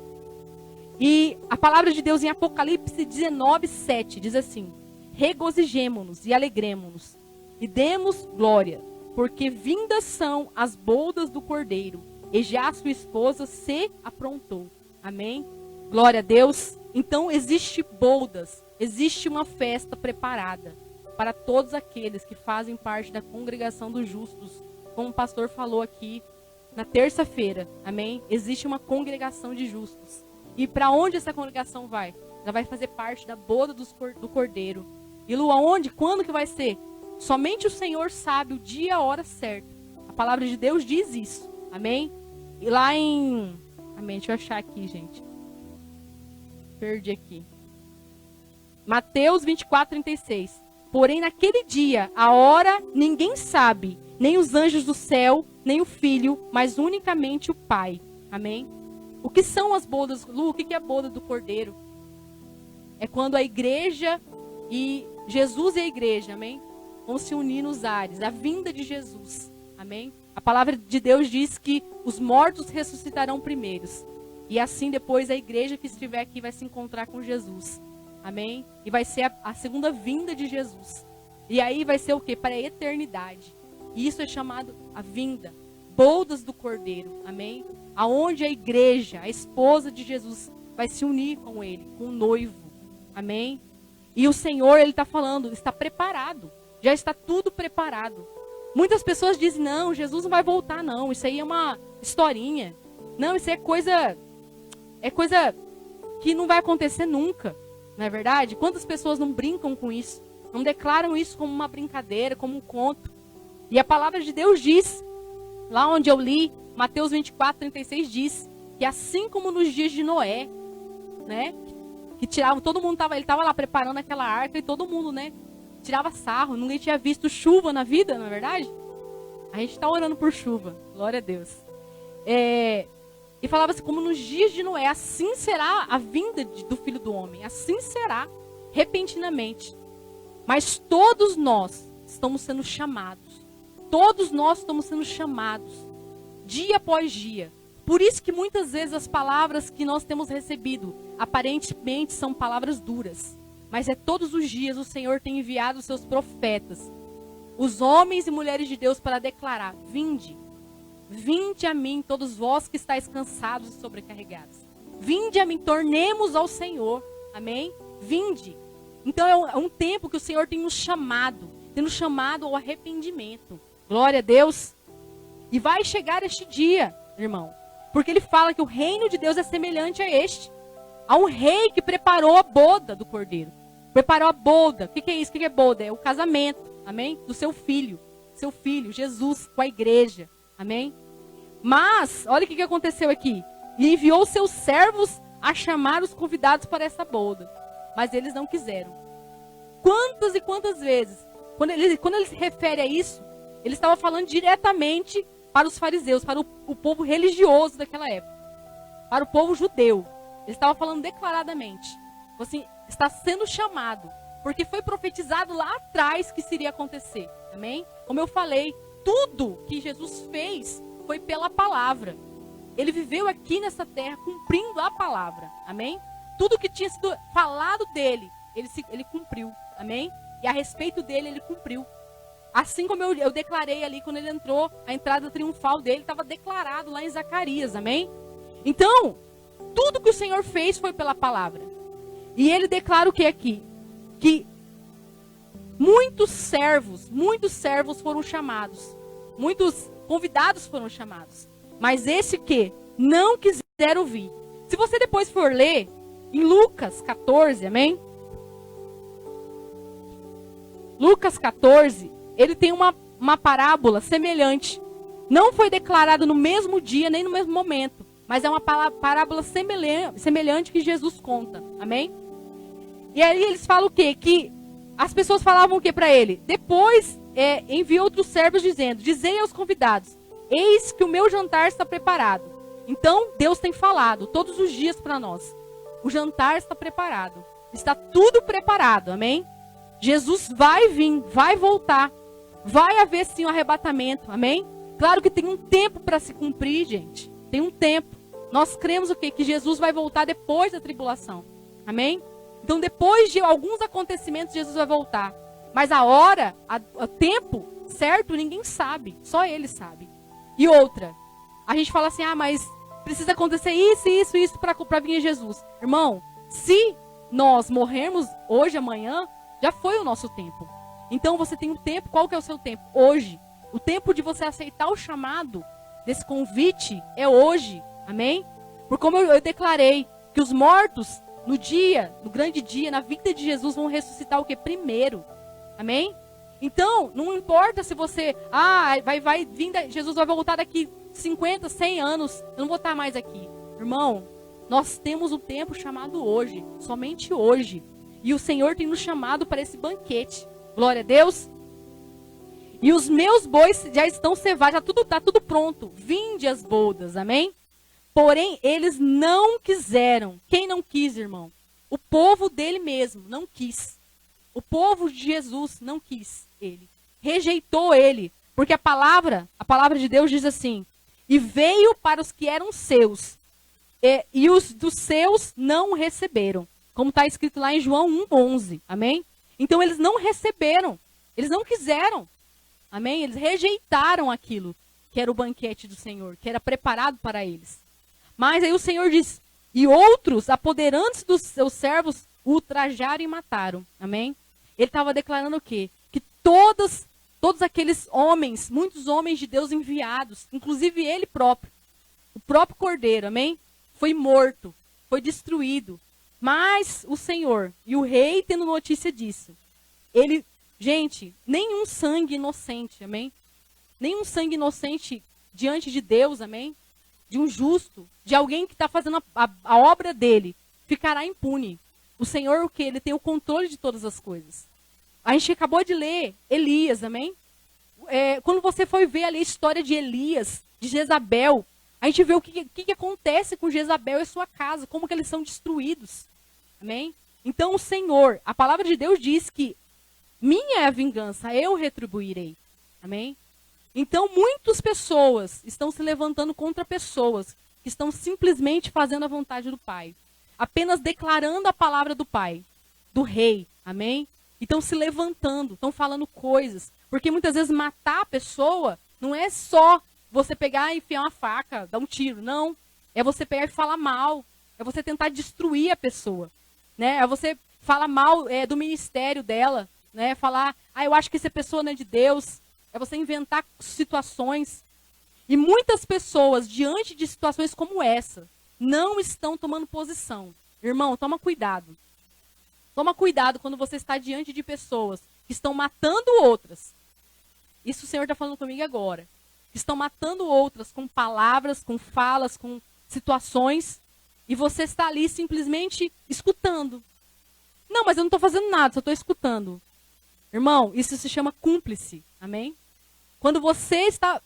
Speaker 5: E a palavra de Deus em Apocalipse 19:7 diz assim: regozijemo-nos e alegremo-nos e demos glória, porque vindas são as bodas do Cordeiro, e já sua esposa se aprontou. Amém? Glória a Deus. Então existe bodas, existe uma festa preparada para todos aqueles que fazem parte da congregação dos justos, como o pastor falou aqui na terça-feira, amém? Existe uma congregação de justos. E para onde essa congregação vai? Ela vai fazer parte da boda do Cordeiro. E Lu, aonde? Quando que vai ser? Somente o Senhor sabe o dia e a hora certa. A palavra de Deus diz isso, amém? E lá em... Amém, deixa eu achar aqui, gente. Perdi aqui. Mateus 24:36. Porém, naquele dia, a hora, ninguém sabe, nem os anjos do céu, nem o Filho, mas unicamente o Pai. Amém? O que são as bodas? Lu, o que é a boda do Cordeiro? É quando a igreja e Jesus e a igreja, amém? Vão se unir nos ares, a vinda de Jesus. Amém? A palavra de Deus diz que os mortos ressuscitarão primeiros. E assim depois a igreja que estiver aqui vai se encontrar com Jesus. Amém? E vai ser a segunda vinda de Jesus. E aí vai ser o quê? Para a eternidade. E isso é chamado a vinda. Bodas do Cordeiro. Amém? Aonde a igreja, a esposa de Jesus, vai se unir com ele, com o noivo. Amém? E o Senhor, ele está falando, está preparado. Já está tudo preparado. Muitas pessoas dizem: não, Jesus não vai voltar não, isso aí é uma historinha. Não, isso é coisa que não vai acontecer nunca, não é verdade? Quantas pessoas não brincam com isso? Não declaram isso como uma brincadeira, como um conto. E a palavra de Deus diz, lá onde eu li, Mateus 24:36 diz, que assim como nos dias de Noé, né? Que tiravam, todo mundo ele estava lá preparando aquela arca e todo mundo, né? Tirava sarro, ninguém tinha visto chuva na vida, não é verdade? A gente está orando por chuva, glória a Deus. E falava assim, como nos dias de Noé, assim será a vinda do Filho do Homem, assim será, repentinamente. Mas todos nós estamos sendo chamados, dia após dia. Por isso que muitas vezes as palavras que nós temos recebido, aparentemente são palavras duras. Mas é todos os dias o Senhor tem enviado os seus profetas, os homens e mulheres de Deus, para declarar: vinde a mim, todos vós que estáis cansados e sobrecarregados. Vinde a mim, tornemos ao Senhor. Amém? Vinde. Então é um tempo que o Senhor tem nos chamado ao arrependimento. Glória a Deus. E vai chegar este dia, irmão, porque ele fala que o reino de Deus é semelhante a este. Há um rei que preparou a boda do Cordeiro. Preparou a boda. O que é isso? O que é boda? É o casamento, amém? Do seu filho. Seu filho, Jesus, com a igreja. Amém? Mas, olha o que aconteceu aqui. E enviou seus servos a chamar os convidados para essa boda. Mas eles não quiseram. Quantas e quantas vezes, quando ele se refere a isso, ele estava falando diretamente para os fariseus, para o povo religioso daquela época, para o povo judeu. Ele estava falando declaradamente. Assim, está sendo chamado, porque foi profetizado lá atrás que isso iria acontecer. Amém? Como eu falei, tudo que Jesus fez foi pela palavra. Ele viveu aqui nessa terra cumprindo a palavra. Amém? Tudo que tinha sido falado dele, ele cumpriu. Amém? E a respeito dele, ele cumpriu. Assim como eu declarei ali, quando ele entrou, a entrada triunfal dele estava declarado lá em Zacarias. Amém? Então, tudo que o Senhor fez foi pela palavra. E ele declara o que aqui? Que muitos servos foram chamados. Muitos convidados foram chamados. Mas esse que não quiseram vir. Se você depois for ler em Lucas 14, amém? Lucas 14, ele tem uma parábola semelhante. Não foi declarado no mesmo dia, nem no mesmo momento. Mas é uma parábola semelhante que Jesus conta. Amém? E aí eles falam o quê? Que as pessoas falavam o quê para ele? Depois enviou outros servos dizendo: dizei aos convidados, eis que o meu jantar está preparado. Então Deus tem falado todos os dias para nós. O jantar está preparado. Está tudo preparado. Amém? Jesus vai vir, vai voltar. Vai haver sim um arrebatamento. Amém? Claro que tem um tempo para se cumprir, gente. Tem um tempo. Nós cremos o quê? Que Jesus vai voltar depois da tribulação. Amém? Então depois de alguns acontecimentos, Jesus vai voltar. Mas a hora, o tempo certo, ninguém sabe. Só Ele sabe. E outra, a gente fala assim, mas precisa acontecer isso para vir Jesus. Irmão, se nós morrermos hoje, amanhã, já foi o nosso tempo. Então você tem um tempo, qual que é o seu tempo? Hoje. O tempo de você aceitar o chamado desse convite é hoje. Amém? Por como eu declarei, que os mortos, no grande dia, na vinda de Jesus, vão ressuscitar o que? Primeiro. Amém? Então, não importa se você, Jesus vai voltar daqui 50, 100 anos, eu não vou estar mais aqui. Irmão, nós temos um tempo chamado hoje, somente hoje. E o Senhor tem nos chamado para esse banquete. Glória a Deus. E os meus bois já estão cevados, está tudo pronto. Vinde as bodas, amém? Porém, eles não quiseram. Quem não quis, irmão? O povo dele mesmo não quis. O povo de Jesus não quis ele. Rejeitou ele. Porque a palavra de Deus diz assim: e veio para os que eram seus, e os dos seus não o receberam. Como está escrito lá em João 1,11. Amém? Então eles não receberam. Eles não quiseram. Amém? Eles rejeitaram aquilo que era o banquete do Senhor, que era preparado para eles. Mas aí o Senhor diz: e outros, apoderantes dos seus servos, o ultrajaram e mataram. Amém? Ele estava declarando o quê? Que todos aqueles homens, muitos homens de Deus enviados, inclusive ele próprio, o próprio Cordeiro, amém? Foi morto, foi destruído. Mas o Senhor e o rei, tendo notícia disso, gente, nenhum sangue inocente, amém? Nenhum sangue inocente diante de Deus, amém? De um justo, de alguém que está fazendo a obra dele, ficará impune. O Senhor, o quê? Ele tem o controle de todas as coisas. A gente acabou de ler Elias, amém? Quando você foi ver ali a história de Elias, de Jezabel, a gente vê o que acontece com Jezabel e sua casa, como que eles são destruídos. Amém? Então o Senhor, a palavra de Deus diz que minha é a vingança, eu retribuirei. Amém? Então muitas pessoas estão se levantando contra pessoas que estão simplesmente fazendo a vontade do Pai. Apenas declarando a palavra do Pai, do Rei. Amém? E estão se levantando, estão falando coisas. Porque muitas vezes matar a pessoa não é só você pegar e enfiar uma faca, dar um tiro. Não. É você pegar e falar mal. É você tentar destruir a pessoa. Né? É você falar mal do ministério dela. Né? Falar, eu acho que essa pessoa não é de Deus. É você inventar situações. E muitas pessoas, diante de situações como essa, não estão tomando posição. Irmão, toma cuidado. Toma cuidado quando você está diante de pessoas que estão matando outras. Isso o Senhor está falando comigo agora. Que estão matando outras com palavras, com falas, com situações. E você está ali simplesmente escutando. Não, mas eu não estou fazendo nada, só estou escutando. Irmão, isso se chama cúmplice. Amém? Quando você está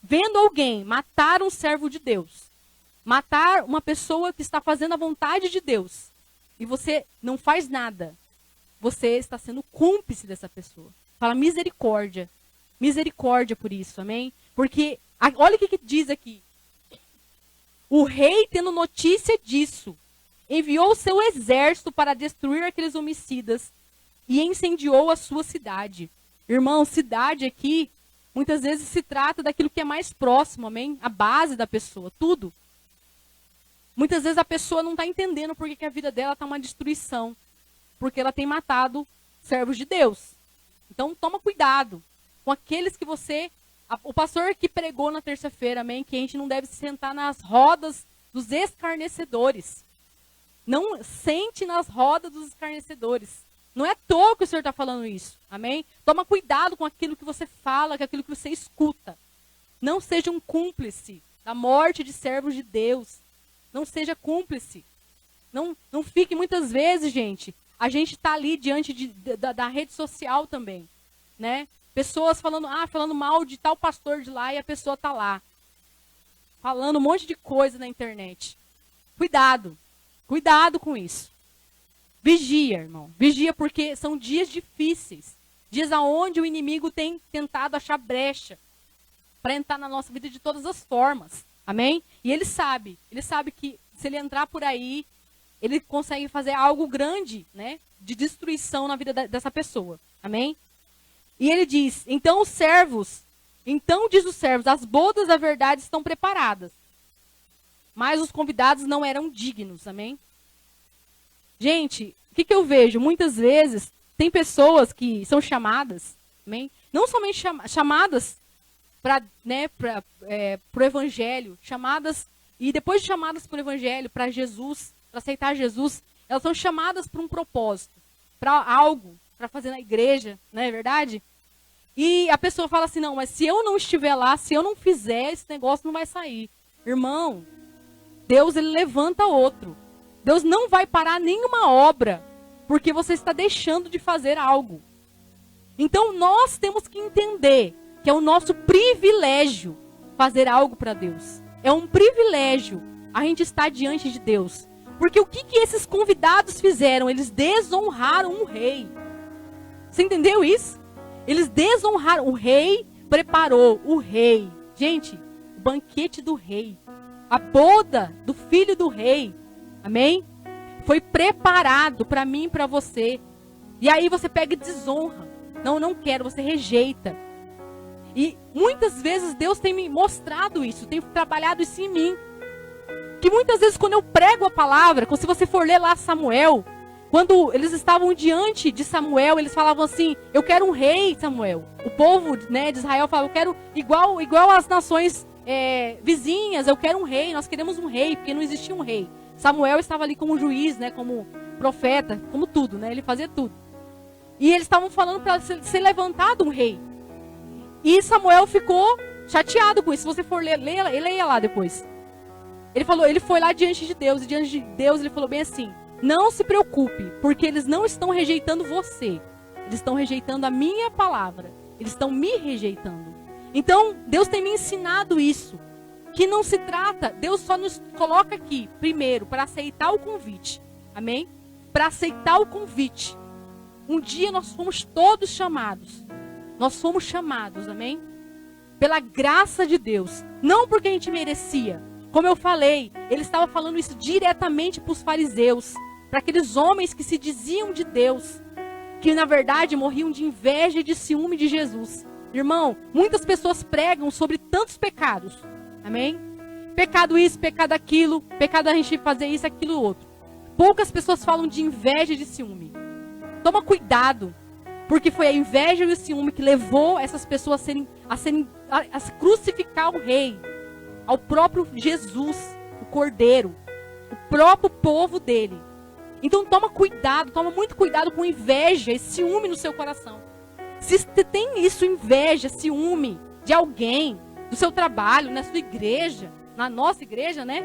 Speaker 5: vendo alguém matar um servo de Deus, matar uma pessoa que está fazendo a vontade de Deus, e você não faz nada, você está sendo cúmplice dessa pessoa. Fala misericórdia. Misericórdia por isso, amém? Porque, olha o que diz aqui. O rei, tendo notícia disso, enviou o seu exército para destruir aqueles homicidas e incendiou a sua cidade. Irmão, cidade aqui, muitas vezes se trata daquilo que é mais próximo, amém? A base da pessoa, tudo. Muitas vezes a pessoa não está entendendo porque que a vida dela está uma destruição. Porque ela tem matado servos de Deus. Então, toma cuidado com aqueles que você... O pastor que pregou na terça-feira, amém? Que a gente não deve se sentar nas rodas dos escarnecedores. Não sente nas rodas dos escarnecedores. Não é à toa que o Senhor está falando isso, amém? Toma cuidado com aquilo que você fala, com aquilo que você escuta. Não seja um cúmplice da morte de servos de Deus. Não seja cúmplice. Não fique muitas vezes, gente. A gente está ali diante da rede social também, né? Pessoas falando mal de tal pastor de lá e a pessoa está lá. Falando um monte de coisa na internet. Cuidado. Cuidado com isso. Vigia, irmão. Vigia porque são dias difíceis. Dias onde o inimigo tem tentado achar brecha para entrar na nossa vida de todas as formas. Amém? E ele sabe que se ele entrar por aí, ele consegue fazer algo grande, né? De destruição na vida dessa pessoa. Amém? E ele diz, então diz os servos, as bodas da verdade estão preparadas. Mas os convidados não eram dignos, amém? Gente, o que eu vejo? Muitas vezes, tem pessoas que são chamadas, amém? Não somente chamadas para o evangelho, chamadas, e depois de chamadas para o evangelho, para Jesus, para aceitar Jesus, elas são chamadas para um propósito, para algo, para fazer na igreja, não é verdade? E a pessoa fala assim, não, mas se eu não estiver lá, se eu não fizer, esse negócio não vai sair. Irmão, Deus, ele levanta outro. Deus não vai parar nenhuma obra, porque você está deixando de fazer algo. Então, nós temos que entender que é o nosso privilégio fazer algo para Deus. É um privilégio a gente estar diante de Deus. Porque o que esses convidados fizeram? Eles desonraram um rei. Você entendeu isso? Eles desonraram. O rei preparou. O rei. Gente, o banquete do rei. A boda do filho do rei. Amém? Foi preparado para mim e para você. E aí você pega e desonra. Não quero. Você rejeita. E muitas vezes Deus tem me mostrado isso. Tem trabalhado isso em mim. Que muitas vezes quando eu prego a palavra, se você for ler lá Samuel, quando eles estavam diante de Samuel, eles falavam assim, eu quero um rei, Samuel. O povo, né, de Israel falava, eu quero igual as nações vizinhas, eu quero um rei, nós queremos um rei, porque não existia um rei. Samuel estava ali como juiz, né, como profeta, como tudo, né, ele fazia tudo. E eles estavam falando para ser levantado um rei. E Samuel ficou chateado com isso. Se você for leia lá depois. Ele foi lá diante de Deus, e diante de Deus ele falou bem assim, não se preocupe, porque eles não estão rejeitando você, eles estão rejeitando a minha palavra, eles estão me rejeitando. Então, Deus tem me ensinado isso, que não se trata, Deus só nos coloca aqui, primeiro, para aceitar o convite, amém? Para aceitar o convite. Um dia nós fomos todos chamados, amém? Pela graça de Deus, não porque a gente merecia. Como eu falei, ele estava falando isso diretamente para os fariseus, para aqueles homens que se diziam de Deus, que na verdade morriam de inveja e de ciúme de Jesus. Irmão, muitas pessoas pregam sobre tantos pecados, amém? Pecado isso, pecado aquilo, pecado a gente fazer isso, aquilo, outro. Poucas pessoas falam de inveja e de ciúme. Toma cuidado, porque foi a inveja e o ciúme que levou essas pessoas a crucificar o rei, ao próprio Jesus, o Cordeiro, o próprio povo dele. Então toma muito cuidado com inveja e ciúme no seu coração. Se você tem isso, inveja, ciúme de alguém, do seu trabalho, na sua igreja, na nossa igreja, né?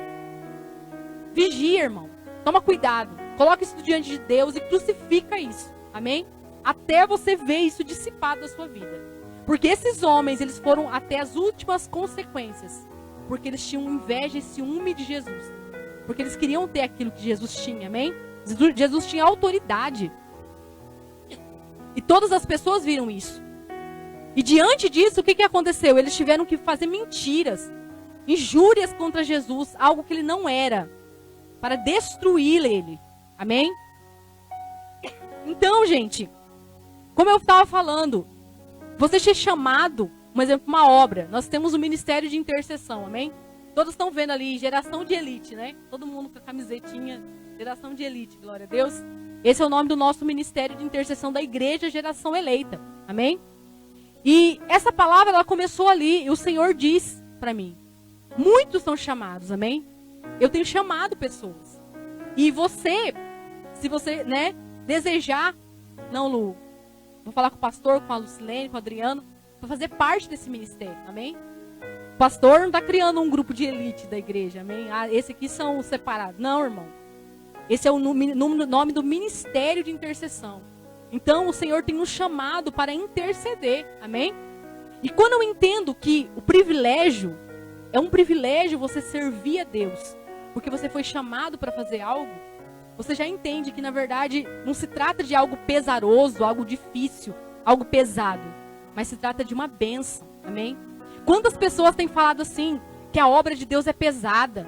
Speaker 5: Vigia, irmão. Toma cuidado. Coloca isso diante de Deus e crucifica isso. Amém? Até você ver isso dissipado da sua vida.
Speaker 6: Porque esses homens, eles foram até as últimas consequências. Porque eles tinham inveja e ciúme de Jesus. Porque eles queriam ter aquilo que Jesus tinha, amém? Jesus tinha autoridade. E todas as pessoas viram isso. E diante disso, o que aconteceu? Eles tiveram que fazer mentiras, injúrias contra Jesus, algo que ele não era, para destruir ele. Amém? Então, gente, como eu estava falando, você ser chamado, por exemplo, uma obra. Nós temos o ministério de intercessão, amém? Todos estão vendo ali, geração de elite, né? Todo mundo com a camisetinha, geração de elite, glória a Deus. Esse é o nome do nosso ministério de intercessão da igreja, geração eleita, amém? E essa palavra, ela começou ali, e o Senhor diz para mim, muitos são chamados, amém? Eu tenho chamado pessoas. E você, se você, né, desejar, não, Lu, vou falar com o pastor, com a Lucilene, com o Adriano, para fazer parte desse ministério, amém? O pastor não está criando um grupo de elite da igreja, amém? Ah, esse aqui são os separados. Não, irmão. Esse é o nome do ministério de intercessão. Então, o Senhor tem nos chamado para interceder, amém? E quando eu entendo que o privilégio, é um privilégio você servir a Deus, porque você foi chamado para fazer algo, você já entende que, na verdade, não se trata de algo pesaroso, algo difícil, algo pesado, mas se trata de uma bênção, amém? Quantas pessoas têm falado assim, que a obra de Deus é pesada,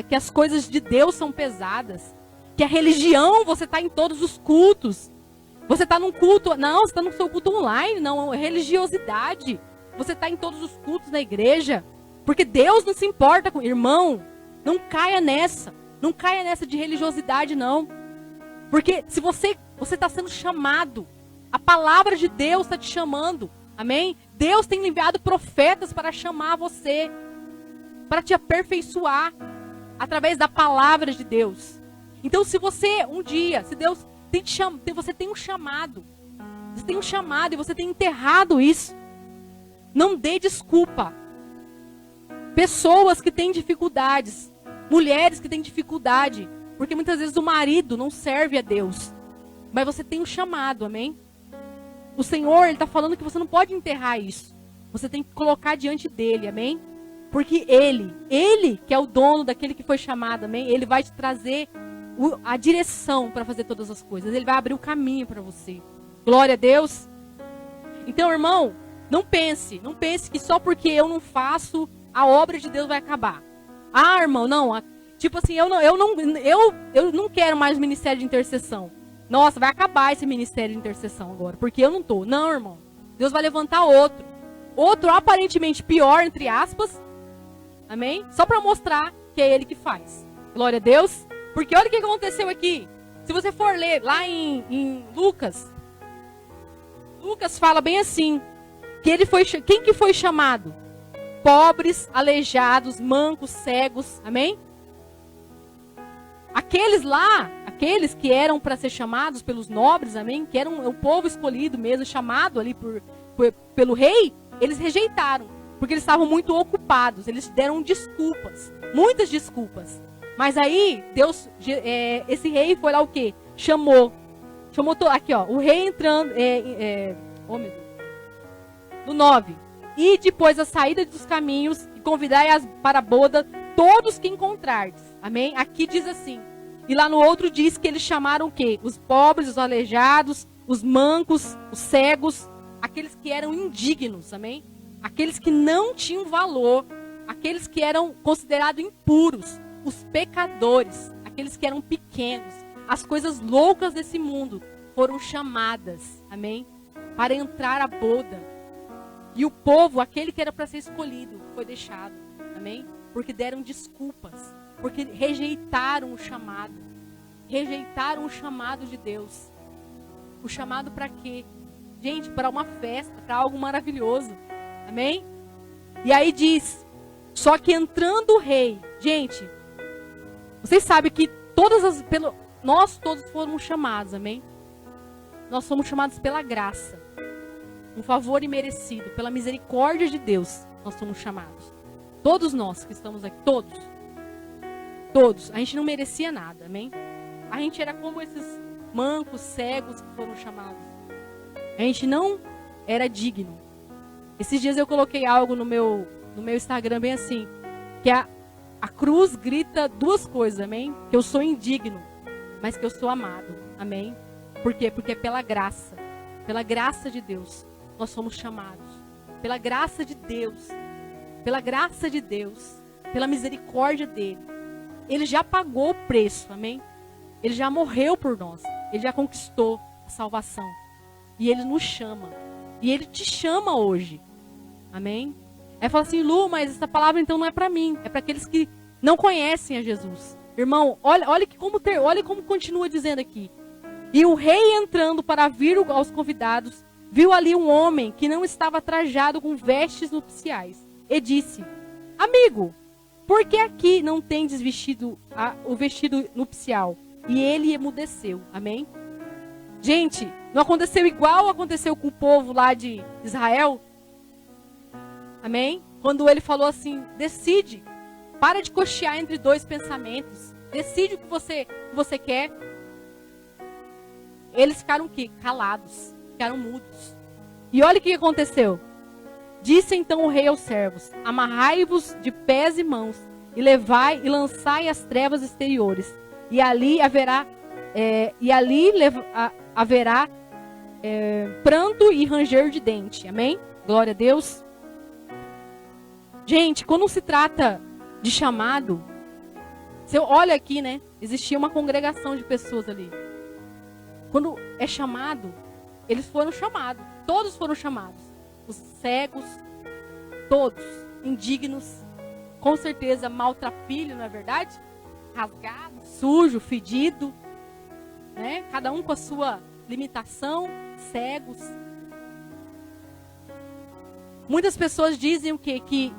Speaker 6: que as coisas de Deus são pesadas, que a religião, você está em todos os cultos, você está num culto, não, você está no seu culto online, não, é religiosidade, você está em todos os cultos na igreja, porque Deus não se importa com, irmão, não caia nessa de religiosidade não, porque se você está sendo chamado, a palavra de Deus está te chamando, amém? Deus tem enviado profetas para chamar você, para te aperfeiçoar, através da palavra de Deus. Então, se você, um dia, se Deus você tem um chamado, você tem um chamado e você tem enterrado isso, não dê desculpa. Pessoas que têm dificuldades, mulheres que têm dificuldade, porque muitas vezes o marido não serve a Deus, mas você tem um chamado, amém? O Senhor, Ele está falando que você não pode enterrar isso, você tem que colocar diante dEle, amém? Porque Ele que é o dono daquele que foi chamado, amém? Ele vai te trazer a direção para fazer todas as coisas. Ele vai abrir o caminho para você. Glória a Deus. Então, irmão, não pense que só porque eu não faço, a obra de Deus vai acabar. Ah, irmão, não. Tipo assim, eu não quero mais ministério de intercessão. Nossa, vai acabar esse ministério de intercessão agora, porque eu não tô. Não, irmão. Deus vai levantar outro. Outro aparentemente pior, entre aspas. Amém? Só para mostrar que é Ele que faz. Glória a Deus. Porque olha o que aconteceu aqui. Se você for ler lá em Lucas, Lucas fala bem assim, que quem que foi chamado? Pobres, aleijados, mancos, cegos, amém? Aqueles que eram para ser chamados pelos nobres, amém? Que eram o povo escolhido mesmo, chamado ali pelo rei, eles rejeitaram, porque eles estavam muito ocupados, eles deram desculpas, muitas desculpas. Mas aí, Deus, esse rei foi lá o quê? Chamou aqui ó, o rei entrando, oh meu Deus, no 9, e depois a saída dos caminhos, e convidai para a boda todos que encontrardes, amém? Aqui diz assim, e lá no outro diz que eles chamaram o quê? Os pobres, os aleijados, os mancos, os cegos, aqueles que eram indignos, amém? Aqueles que não tinham valor, aqueles que eram considerados impuros, os pecadores, aqueles que eram pequenos, as coisas loucas desse mundo foram chamadas, amém? Para entrar à boda. E o povo, aquele que era para ser escolhido, foi deixado, amém? Porque deram desculpas, porque rejeitaram o chamado de Deus. O chamado para quê? Gente, para uma festa, para algo maravilhoso, amém? E aí diz, só que entrando o rei, gente, vocês sabem que nós todos fomos chamados, amém? Nós somos chamados pela graça, um favor imerecido, pela misericórdia de Deus, nós somos chamados. Todos nós que estamos aqui, todos. A gente não merecia nada, amém? A gente era como esses mancos, cegos que foram chamados. A gente não era digno. Esses dias eu coloquei algo no meu Instagram bem assim, que a cruz grita duas coisas, amém? Que eu sou indigno, mas que eu sou amado, amém? Por quê? Porque é pela graça de Deus, nós somos chamados. Pela graça de Deus, pela misericórdia dele. Ele já pagou o preço, amém? Ele já morreu por nós, ele já conquistou a salvação. E ele nos chama, e ele te chama hoje, amém? Aí fala assim, Lu, mas essa palavra então não é para mim, é para aqueles que não conhecem a Jesus. Irmão, olha como continua dizendo aqui. E o rei entrando para vir aos convidados, viu ali um homem que não estava trajado com vestes nupciais. E disse, amigo, por que aqui não tendes o vestido nupcial? E ele emudeceu, amém? Gente, não aconteceu igual aconteceu com o povo lá de Israel? Amém? Quando ele falou assim, decide, para de cochear entre dois pensamentos, decide o que você quer. Eles ficaram o quê? Calados, ficaram mudos. E olha o que aconteceu. Disse então o rei aos servos, amarrai-vos de pés e mãos, e levai e lançai as trevas exteriores, e ali haverá pranto e ranger de dente. Amém? Glória a Deus. Gente, quando se trata de chamado, você olha aqui, né? Existia uma congregação de pessoas ali. Quando é chamado, eles foram chamados. Todos foram chamados. Os cegos, todos, indignos, com certeza maltrapilho, não é verdade? Rasgado, sujo, fedido, né? Cada um com a sua limitação, cegos. Muitas pessoas dizem o quê? Que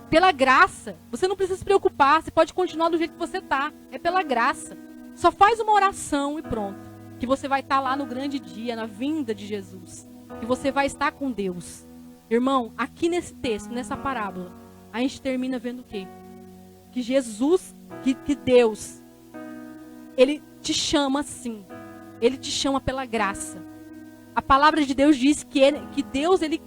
Speaker 6: pela graça, você não precisa se preocupar, você pode continuar do jeito que você está. É pela graça. Só faz uma oração e pronto. Que você vai estar lá no grande dia, na vinda de Jesus. Que você vai estar com Deus. Irmão, aqui nesse texto, nessa parábola, a gente termina vendo o quê? Que Jesus, que Deus, Ele te chama assim. Ele te chama pela graça. A palavra de Deus diz que Deus, Ele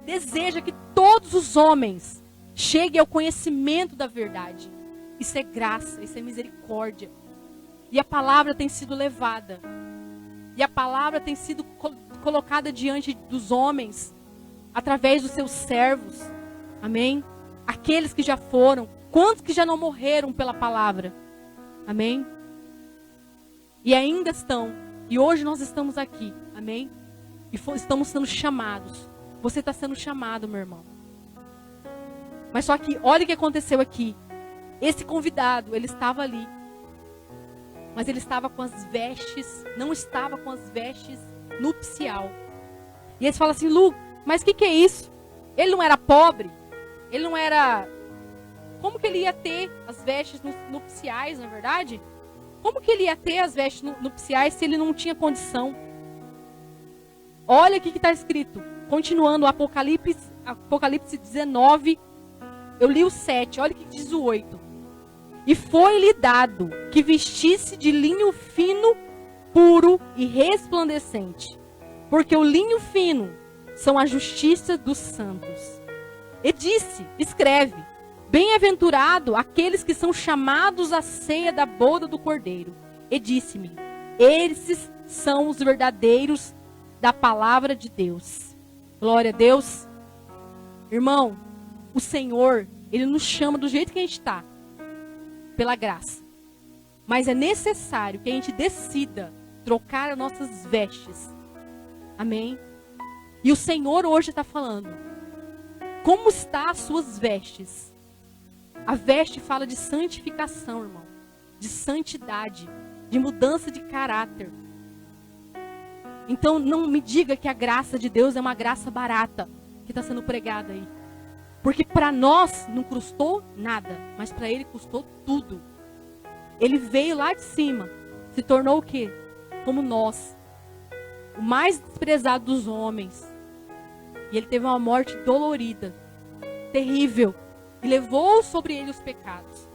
Speaker 6: deseja que todos os homens cheguem ao conhecimento da verdade. Isso é graça, isso é misericórdia. E a palavra tem sido levada. E a palavra tem sido colocada diante dos homens, através dos seus servos. Amém? Aqueles que já foram. Quantos que já não morreram pela palavra? Amém? E ainda estão. E hoje nós estamos aqui. Amém? E estamos sendo chamados. Você está sendo chamado, meu irmão. Mas só que, olha o que aconteceu aqui. Esse convidado, ele estava ali. Mas ele estava com as vestes, não estava com as vestes nupcial. E eles falam assim, Lu, mas o que é isso? Ele não era pobre? Ele não era... Como que ele ia ter as vestes nupciais, na verdade? Como que ele ia ter as vestes nupciais se ele não tinha condição? Olha o que está escrito. Continuando, Apocalipse 19, eu li o 7, olha o que diz o 8. E foi-lhe dado que vestisse de linho fino, puro e resplandecente, porque o linho fino são a justiça dos santos. E disse, escreve, bem-aventurado aqueles que são chamados à ceia da boda do Cordeiro. E disse-me, esses são os verdadeiros da palavra de Deus. Glória a Deus. Irmão, o Senhor, Ele nos chama do jeito que a gente está. Pela graça. Mas é necessário que a gente decida trocar as nossas vestes. Amém? E o Senhor hoje está falando. Como está as suas vestes? A veste fala de santificação, irmão. De santidade. De mudança de caráter. Então não me diga que a graça de Deus é uma graça barata que está sendo pregada aí. Porque para nós não custou nada, mas para Ele custou tudo. Ele veio lá de cima, se tornou o quê? Como nós, o mais desprezado dos homens. E Ele teve uma morte dolorida, terrível, e levou sobre Ele os pecados.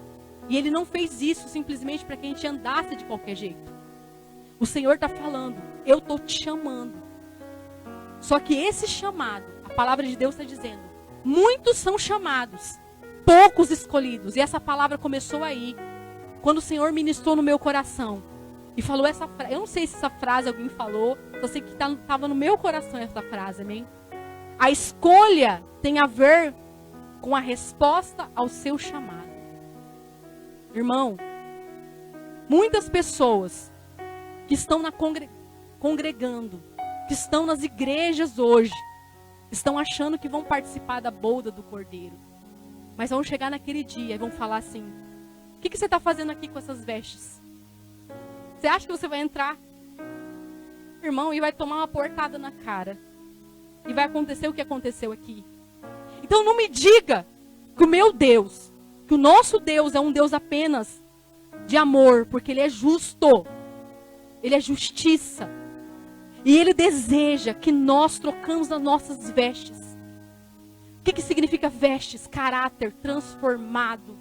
Speaker 6: E Ele não fez isso simplesmente para que a gente andasse de qualquer jeito. O Senhor está falando, eu estou te chamando Só que esse chamado, a palavra de Deus está dizendo, muitos são chamados, poucos escolhidos. E essa palavra começou aí, quando o Senhor ministrou no meu coração. E falou essa frase, eu não sei se essa frase alguém falou, só sei que estava no meu coração essa frase, amém? A escolha tem a ver com a resposta ao seu chamado. Irmão, muitas pessoas que estão congregando, que estão nas igrejas hoje, estão achando que vão participar da boda do Cordeiro. Mas vão chegar naquele dia e vão falar assim, o que você está fazendo aqui com essas vestes? Você acha que você vai entrar, irmão, e vai tomar uma portada na cara? E vai acontecer o que aconteceu aqui. Então não me diga que o meu Deus, que o nosso Deus é um Deus apenas de amor, porque Ele é justo. Ele é justiça. E Ele deseja que nós trocamos as nossas vestes. O que significa vestes? Caráter transformado.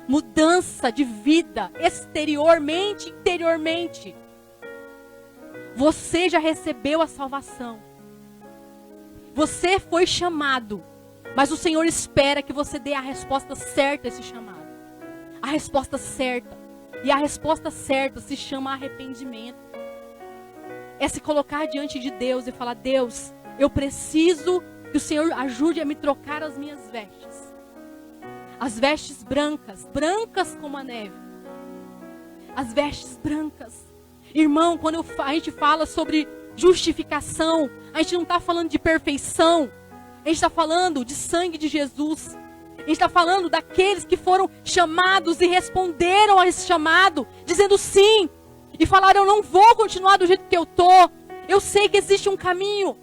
Speaker 6: Mudança de vida, exteriormente, interiormente. Você já recebeu a salvação. Você foi chamado. Mas o Senhor espera que você dê a resposta certa a esse chamado. A resposta certa. E a resposta certa se chama arrependimento. É se colocar diante de Deus e falar, Deus, eu preciso que o Senhor ajude a me trocar as minhas vestes. As vestes brancas, brancas como a neve. As vestes brancas. Irmão, quando a gente fala sobre justificação, a gente não está falando de perfeição. A gente está falando de sangue de Jesus. A gente está falando daqueles que foram chamados e responderam a esse chamado, dizendo sim. E falaram, eu não vou continuar do jeito que eu estou. Eu sei que existe um caminho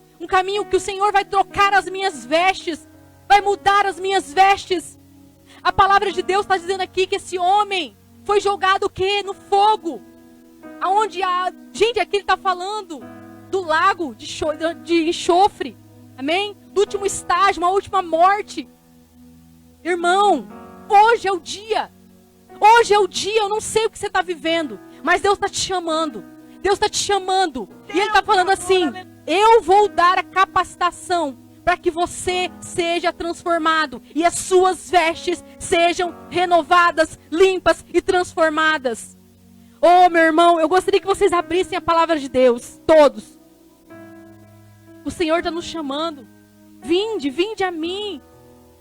Speaker 6: que o Senhor vai trocar as minhas vestes, vai mudar as minhas vestes. A palavra de Deus está dizendo aqui que esse homem foi jogado o quê? No fogo. Aonde gente, aqui ele está falando do lago de enxofre. Amém? Do último estágio, uma última morte. Irmão, hoje é o dia. Hoje é o dia, eu não sei o que você está vivendo. Mas Deus está te chamando. Deus está te chamando. E Ele está falando assim, eu vou dar a capacitação para que você seja transformado e as suas vestes sejam renovadas, limpas e transformadas. Oh, meu irmão, eu gostaria que vocês abrissem a palavra de Deus, todos. O Senhor está nos chamando. Vinde a mim.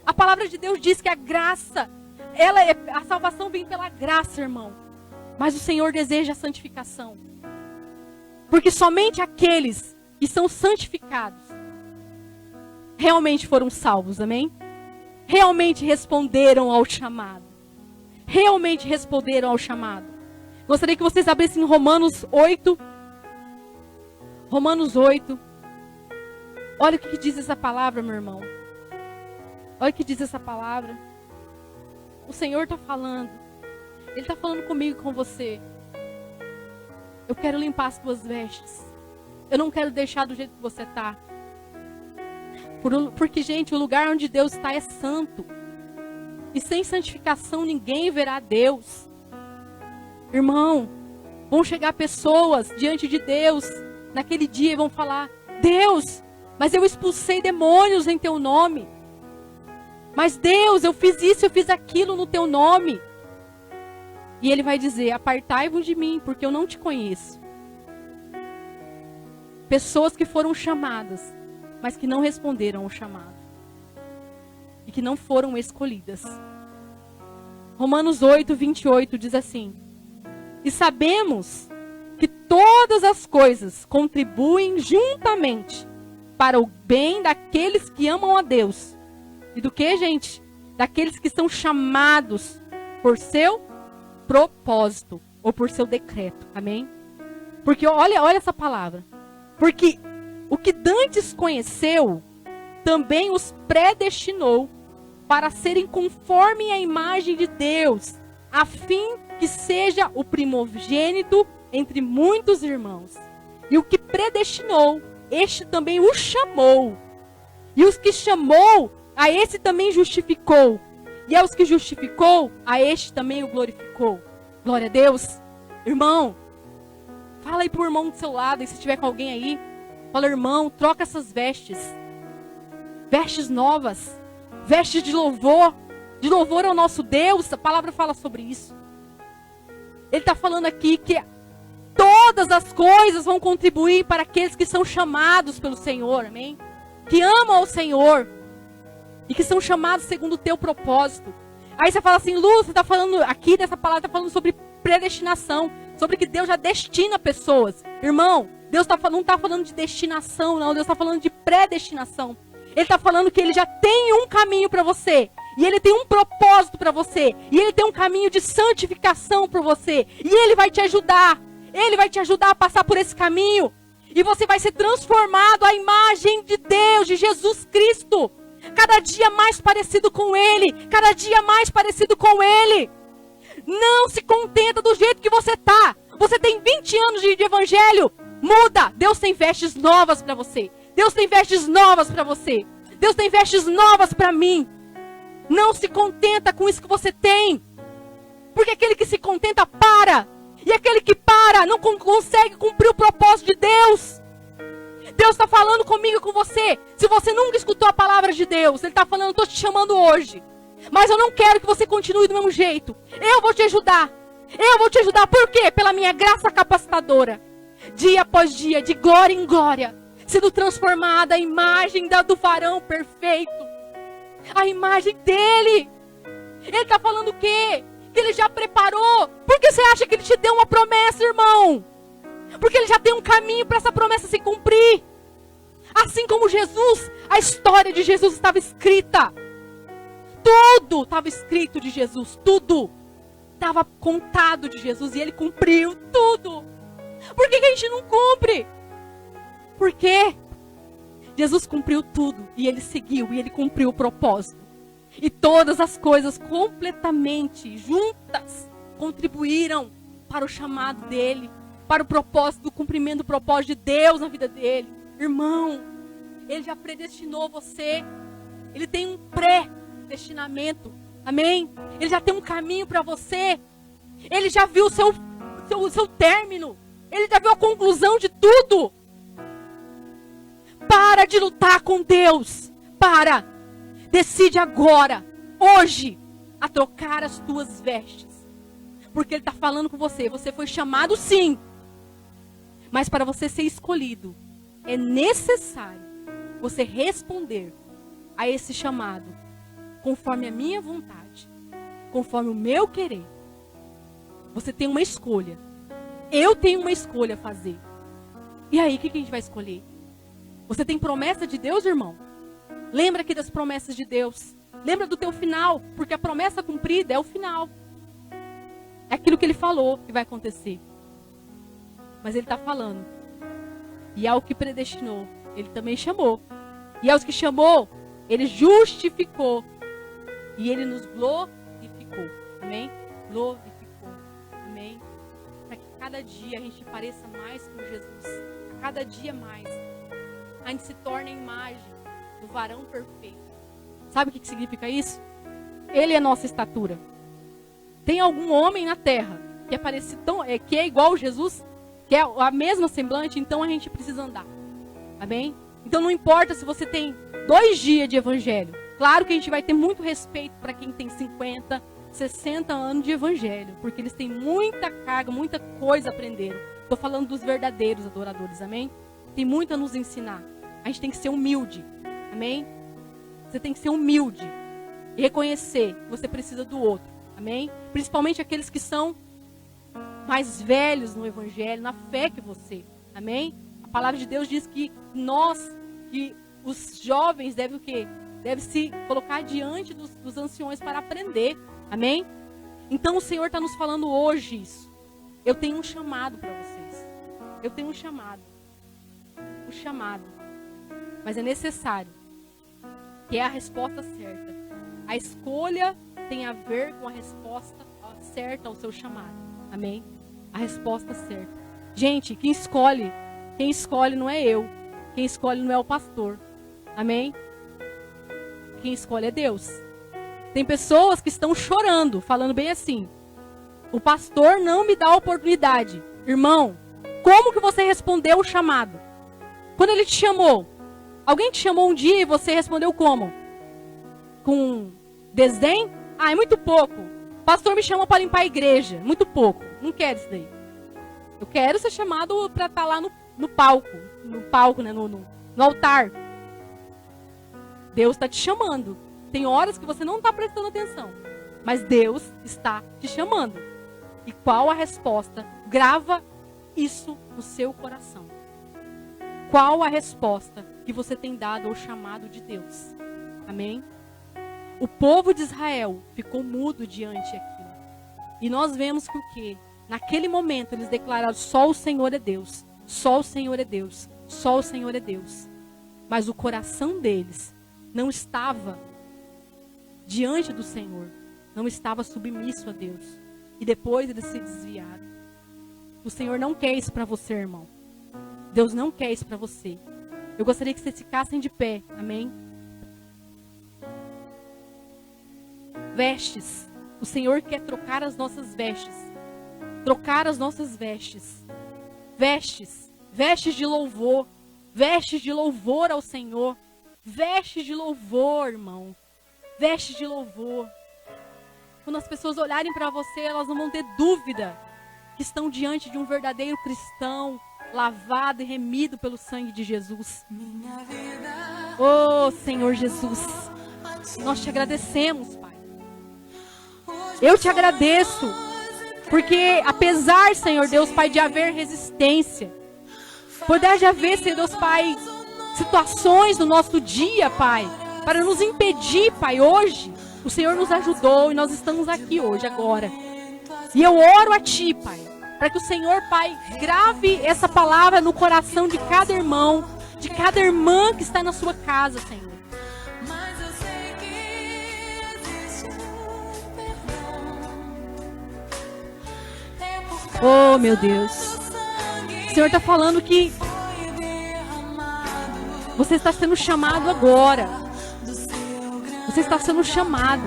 Speaker 6: A palavra de Deus diz que a graça, a salvação vem pela graça, irmão. Mas o Senhor deseja a santificação. Porque somente aqueles que são santificados realmente foram salvos, amém? Realmente responderam ao chamado. Realmente responderam ao chamado. Gostaria que vocês abrissem Romanos 8. Romanos 8. Olha o que diz essa palavra, meu irmão. Olha o que diz essa palavra. O Senhor está falando. Ele está falando comigo e com você. Eu quero limpar as tuas vestes. Eu não quero deixar do jeito que você está. Porque, gente, o lugar onde Deus está é santo. E sem santificação ninguém verá Deus. Irmão, vão chegar pessoas diante de Deus naquele dia e vão falar, Deus, mas eu expulsei demônios em teu nome. Mas Deus, eu fiz isso, eu fiz aquilo no teu nome. E Ele vai dizer, apartai-vos de mim, porque eu não te conheço. Pessoas que foram chamadas, mas que não responderam ao chamado. E que não foram escolhidas. Romanos 8, 28 diz assim, e sabemos que todas as coisas contribuem juntamente para o bem daqueles que amam a Deus. E do que, gente? Daqueles que são chamados por seu propósito ou por seu decreto. Amém? Porque olha essa palavra. Porque o que dantes conheceu, também os predestinou para serem conforme a imagem de Deus, a fim que seja o primogênito entre muitos irmãos. E o que predestinou, este também o chamou. E os que chamou, a esse também justificou. E aos que justificou, a este também o glorificou. Glória a Deus. Irmão, fala aí pro irmão do seu lado, e se tiver com alguém aí, Fala, irmão, troca essas vestes. Vestes novas. Vestes de louvor. De louvor ao nosso Deus. A palavra fala sobre isso. Ele está falando aqui que todas as coisas vão contribuir para aqueles que são chamados pelo Senhor. Amém? Que amam ao Senhor. E que são chamados segundo o teu propósito. Aí você fala assim, Lu, você está falando aqui dessa palavra, está falando sobre predestinação. Sobre que Deus já destina pessoas. Irmão, Deus não está falando de destinação, não. Deus está falando de predestinação. Ele está falando que Ele já tem um caminho para você. E Ele tem um propósito para você. E Ele tem um caminho de santificação para você. E Ele vai te ajudar. Ele vai te ajudar a passar por esse caminho. E você vai ser transformado à imagem de Deus, de Jesus Cristo. Cada dia mais parecido com Ele. Cada dia mais parecido com Ele. Não se contenta do jeito que você está. Você tem 20 anos de evangelho. Muda. Deus tem vestes novas para você. Deus tem vestes novas para você. Deus tem vestes novas para mim. Não se contenta com isso que você tem. Porque aquele que se contenta para. E aquele que para não consegue cumprir o propósito de Deus. Deus está falando comigo e com você. Se você nunca escutou a palavra de Deus, Ele está falando, eu estou te chamando hoje. Mas eu não quero que você continue do mesmo jeito. Eu vou te ajudar. Eu vou te ajudar. Por quê? Pela minha graça capacitadora. Dia após dia, de glória em glória. Sendo transformada a imagem do varão perfeito. A imagem dele. Ele está falando o quê? Que Ele já preparou. Por que você acha que Ele te deu uma promessa, irmão? Porque Ele já tem um caminho para essa promessa se cumprir. Assim como Jesus, a história de Jesus estava escrita. Tudo estava escrito de Jesus. Tudo estava contado de Jesus. E Ele cumpriu tudo. Por que a gente não cumpre? Por quê? Jesus cumpriu tudo. E Ele seguiu. E Ele cumpriu o propósito. E todas as coisas completamente juntas contribuíram para o chamado dele. Para o propósito, do cumprimento do propósito de Deus na vida dele. Irmão, Ele já predestinou você. Ele tem um predestinamento. Amém? Ele já tem um caminho para você. Ele já viu o seu término. Ele já viu a conclusão de tudo. Para de lutar com Deus. Para. Decide agora, hoje, a trocar as tuas vestes. Porque Ele está falando com você. Você foi chamado sim. Mas para você ser escolhido, é necessário você responder a esse chamado. Conforme a minha vontade. Conforme o meu querer. Você tem uma escolha. Eu tenho uma escolha a fazer. E aí, o que a gente vai escolher? Você tem promessa de Deus, irmão? Lembra aqui das promessas de Deus. Lembra do teu final. Porque a promessa cumprida é o final. É aquilo que Ele falou que vai acontecer. Mas Ele está falando. E ao que predestinou, Ele também chamou. E aos que chamou, Ele justificou. E Ele nos glorificou. Amém? Glorificou. Amém? Para que cada dia a gente pareça mais com Jesus. A cada dia mais. A gente se torne a imagem do varão perfeito. Sabe o que significa isso? Ele é nossa estatura. Tem algum homem na terra que é parecido que é igual a Jesus, que é a mesma semblante, então a gente precisa andar. Amém? Então não importa se você tem 2 dias de evangelho. Claro que a gente vai ter muito respeito para quem tem 50, 60 anos de evangelho, porque eles têm muita carga, muita coisa a aprender. Estou falando dos verdadeiros adoradores, amém? Tem muito a nos ensinar. A gente tem que ser humilde, amém? Você tem que ser humilde e reconhecer que você precisa do outro, amém? Principalmente aqueles que são mais velhos no evangelho, na fé que você, amém? A palavra de Deus diz que que os jovens devem o quê? Devem se colocar diante dos anciões para aprender, amém? Então o Senhor está nos falando hoje isso. Eu tenho um chamado para vocês. Eu tenho um chamado. Um chamado. Mas é necessário. Que é a resposta certa. A escolha tem a ver com a resposta certa ao seu chamado. Amém? A resposta certa. Gente, quem escolhe não é eu. Quem escolhe não é o pastor. Amém? Quem escolhe é Deus. Tem pessoas que estão chorando, falando bem assim: o pastor não me dá a oportunidade. Irmão, como que você respondeu o chamado? Quando Ele te chamou, alguém te chamou um dia e você respondeu como? Com desdém? Ah, é muito pouco. O pastor me chama para limpar a igreja. Muito pouco. Não quero isso daí. Eu quero ser chamado para estar lá no palco. No palco, né? No altar. Deus está te chamando. Tem horas que você não está prestando atenção. Mas Deus está te chamando. E qual a resposta? Grava isso no seu coração. Qual a resposta que você tem dado ao chamado de Deus? Amém? O povo de Israel ficou mudo diante daquilo. E nós vemos que o quê? Naquele momento eles declararam: só o Senhor é Deus. Só o Senhor é Deus. Só o Senhor é Deus. Mas o coração deles não estava diante do Senhor. Não estava submisso a Deus. E depois eles se desviaram. O Senhor não quer isso para você, irmão. Deus não quer isso para você. Eu gostaria que vocês ficassem de pé. Amém? Vestes. O Senhor quer trocar as nossas vestes. Trocar as nossas vestes. Vestes. Vestes de louvor. Vestes de louvor ao Senhor. Vestes de louvor, irmão. Vestes de louvor. Quando as pessoas olharem para você, elas não vão ter dúvida que estão diante de um verdadeiro cristão, lavado e remido pelo sangue de Jesus. Oh, Senhor Jesus, nós te agradecemos, Pai. Eu te agradeço, porque apesar, Senhor Deus, Pai, de haver resistência, poder de haver, Senhor Deus, Pai, situações no nosso dia, Pai, para nos impedir, Pai, hoje, o Senhor nos ajudou e nós estamos aqui hoje, agora. E eu oro a Ti, Pai, para que o Senhor, Pai, grave essa palavra no coração de cada irmão, de cada irmã que está na sua casa, Senhor. Oh, meu Deus. O Senhor está falando que você está sendo chamado agora. Você está sendo chamado.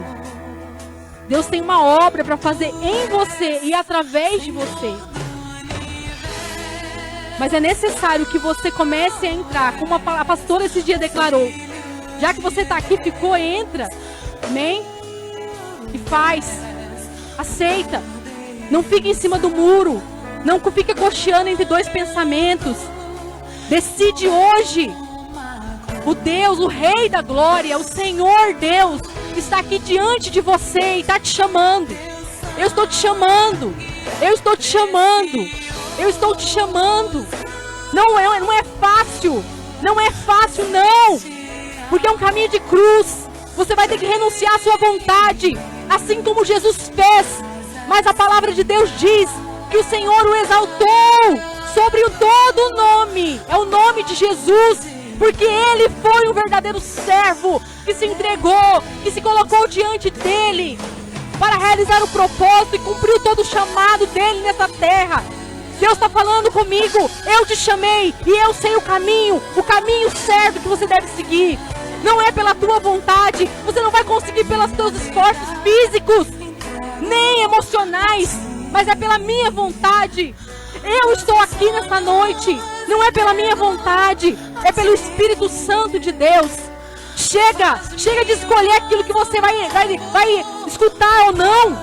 Speaker 6: Deus tem uma obra para fazer em você e através de você. Mas é necessário que você comece a entrar, como a pastora esse dia declarou. Já que você está aqui, ficou, entra. Amém? E faz. Aceita. Não fique em cima do muro. Não fique cocheando entre dois pensamentos. Decide hoje. O Deus, o Rei da Glória, o Senhor Deus, está aqui diante de você e está te chamando. Eu estou te chamando. Eu estou te chamando. Eu estou te chamando. Não é fácil. Não é fácil, não. Porque é um caminho de cruz. Você vai ter que renunciar à sua vontade, assim como Jesus fez. Mas a palavra de Deus diz que o Senhor o exaltou sobre o todo nome. É o nome de Jesus. Porque Ele foi um verdadeiro servo que se entregou, que se colocou diante dEle para realizar o propósito e cumpriu todo o chamado dEle nessa terra. Deus está falando comigo. Eu te chamei e eu sei o caminho certo que você deve seguir. Não é pela tua vontade. Você não vai conseguir pelos teus esforços físicos, nem emocionais, mas é pela minha vontade. Eu estou aqui nessa noite. Não é pela minha vontade, é pelo Espírito Santo de Deus. Chega de escolher aquilo que você vai escutar ou não.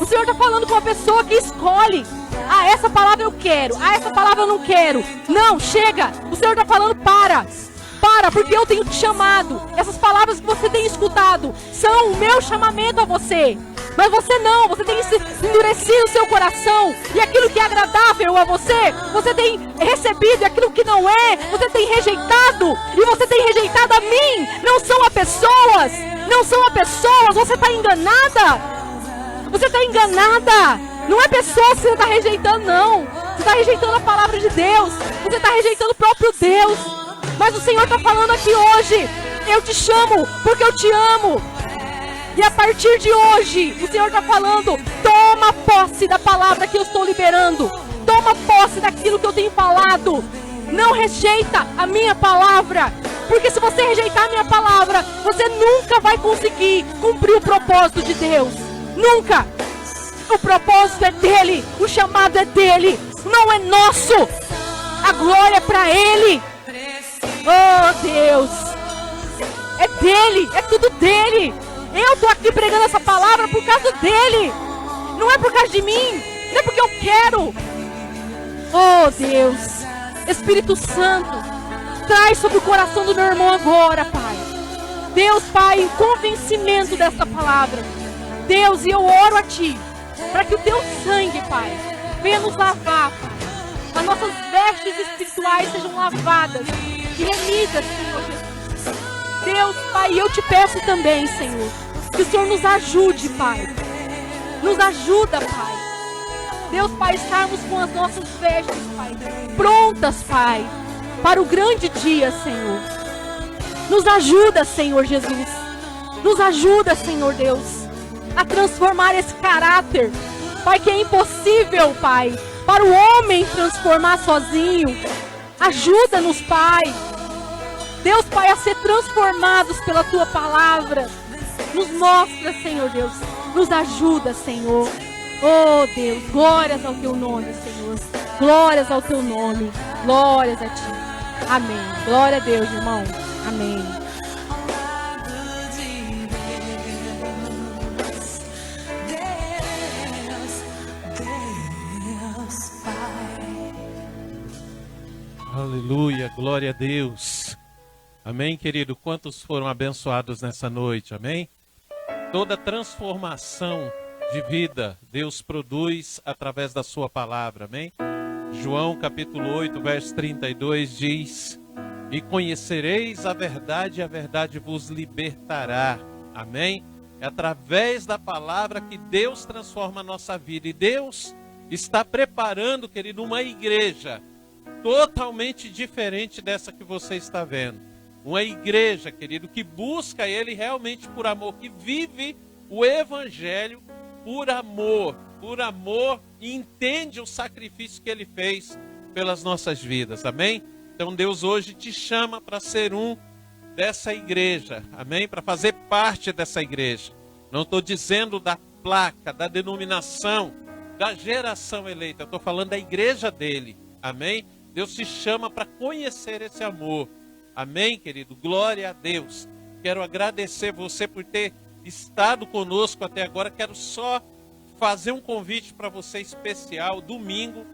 Speaker 6: O Senhor está falando com uma pessoa que escolhe. Ah, essa palavra eu quero. Ah, essa palavra eu não quero. Não, chega. O Senhor está falando, para, porque eu tenho te chamado. Essas palavras que você tem escutado são o meu chamamento a você. Mas você não, você tem endurecido o seu coração. E aquilo que é agradável a você, você tem recebido. E aquilo que não é, você tem rejeitado. E você tem rejeitado a mim. Não são as pessoas. Não são as pessoas. Você está enganada. Você está enganada. Não é pessoas que você está rejeitando, não. Você está rejeitando a palavra de Deus. Você está rejeitando o próprio Deus. Mas o Senhor está falando aqui hoje. Eu te chamo porque eu te amo. E a partir de hoje, o Senhor está falando, toma posse da palavra que eu estou liberando. Toma posse daquilo que eu tenho falado. Não rejeita a minha palavra. Porque se você rejeitar a minha palavra, você nunca vai conseguir cumprir o propósito de Deus. Nunca. O propósito é dele. O chamado é dele. Não é nosso. A glória é para ele. Oh, Deus. É dele, é tudo dele. Eu tô aqui pregando essa palavra por causa dele. Não é por causa de mim, não é porque eu quero. Oh, Deus. Espírito Santo, traz sobre o coração do meu irmão agora, Pai. Deus, Pai, em convencimento dessa palavra. Deus, e eu oro a Ti, para que o Teu sangue, Pai, venha nos lavar, Pai. As nossas vestes espirituais sejam lavadas e remidas, Senhor Jesus. Deus, Pai, eu Te peço também, Senhor, que o Senhor nos ajude, Pai. Nos ajuda, Pai. Deus, Pai, estarmos com as nossas vestes, Pai, prontas, Pai, para o grande dia, Senhor. Nos ajuda, Senhor Jesus. Nos ajuda, Senhor Deus, a transformar esse caráter, Pai, que é impossível, Pai, para o homem transformar sozinho. Ajuda-nos, Pai. Deus, Pai, a ser transformados pela Tua palavra. Nos mostra, Senhor Deus. Nos ajuda, Senhor. Oh, Deus, glórias ao Teu nome, Senhor. Glórias ao Teu nome. Glórias a Ti. Amém. Glória a Deus, irmão. Amém.
Speaker 7: Aleluia, glória a Deus. Amém, querido? Quantos foram abençoados nessa noite? Amém? Toda transformação de vida Deus produz através da sua palavra. Amém? João capítulo 8, verso 32 diz: e conhecereis a verdade, e a verdade vos libertará. Amém? É através da palavra que Deus transforma a nossa vida. E Deus está preparando, querido, uma igreja totalmente diferente dessa que você está vendo. Uma igreja, querido, que busca Ele realmente por amor, que vive o Evangelho por amor, e entende o sacrifício que Ele fez pelas nossas vidas. Amém? Então Deus hoje te chama para ser um dessa igreja, amém? Para fazer parte dessa igreja. Não estou dizendo da placa, da denominação, da geração eleita. Estou falando da igreja dele, amém? Deus te chama para conhecer esse amor, amém, querido? Glória a Deus. Quero agradecer você por ter estado conosco até agora. Quero só fazer um convite para você especial. Domingo,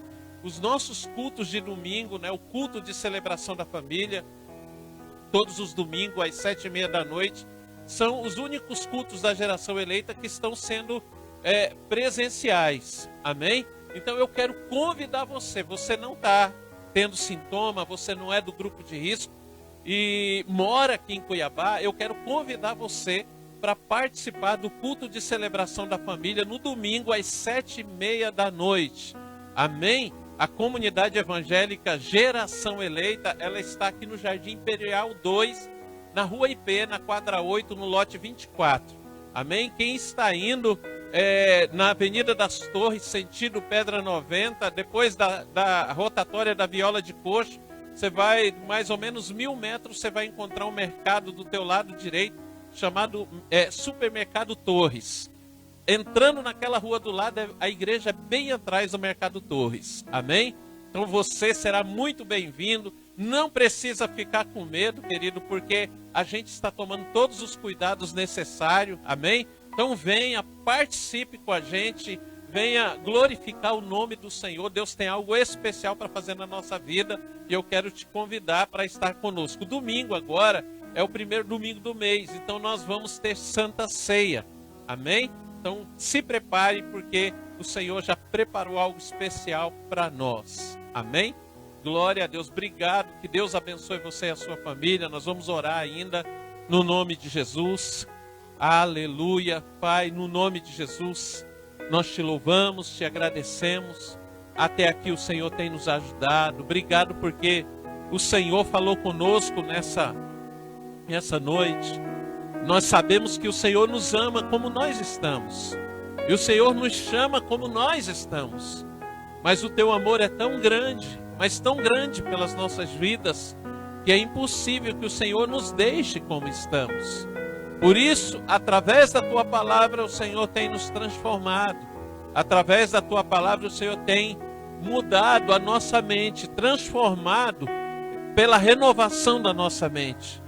Speaker 7: os nossos cultos de domingo, né? O culto de celebração da família, todos os domingos às 7h30 da noite, são os únicos cultos da geração eleita que estão sendo presenciais, amém? Então eu quero convidar você. Você não está tendo sintoma, você não é do grupo de risco e mora aqui em Cuiabá, eu quero convidar você para participar do culto de celebração da família no domingo às 7h30 da noite, amém? A comunidade evangélica Geração Eleita, ela está aqui no Jardim Imperial 2, na Rua IP, na quadra 8, no lote 24. Amém? Quem está indo na Avenida das Torres, sentido Pedra 90, depois da rotatória da Viola de Coxo, você vai mais ou menos 1000 metros, você vai encontrar um mercado do teu lado direito, chamado Supermercado Torres. Entrando naquela rua do lado, a igreja é bem atrás do Mercado Torres. Amém? Então você será muito bem-vindo. Não precisa ficar com medo, querido, porque a gente está tomando todos os cuidados necessários. Amém? Então venha, participe com a gente, venha glorificar o nome do Senhor. Deus tem algo especial para fazer na nossa vida e eu quero te convidar para estar conosco. Domingo agora é o primeiro domingo do mês, então nós vamos ter Santa Ceia. Amém? Então se prepare, porque o Senhor já preparou algo especial para nós. Amém? Glória a Deus. Obrigado. Que Deus abençoe você e a sua família. Nós vamos orar ainda no nome de Jesus. Aleluia. Pai, no nome de Jesus, nós te louvamos, te agradecemos. Até aqui o Senhor tem nos ajudado. Obrigado porque o Senhor falou conosco nessa noite. Nós sabemos que o Senhor nos ama como nós estamos. E o Senhor nos chama como nós estamos. Mas o teu amor é tão grande, mas tão grande pelas nossas vidas, que é impossível que o Senhor nos deixe como estamos. Por isso, através da tua palavra, o Senhor tem nos transformado. Através da tua palavra, o Senhor tem mudado a nossa mente, transformado pela renovação da nossa mente,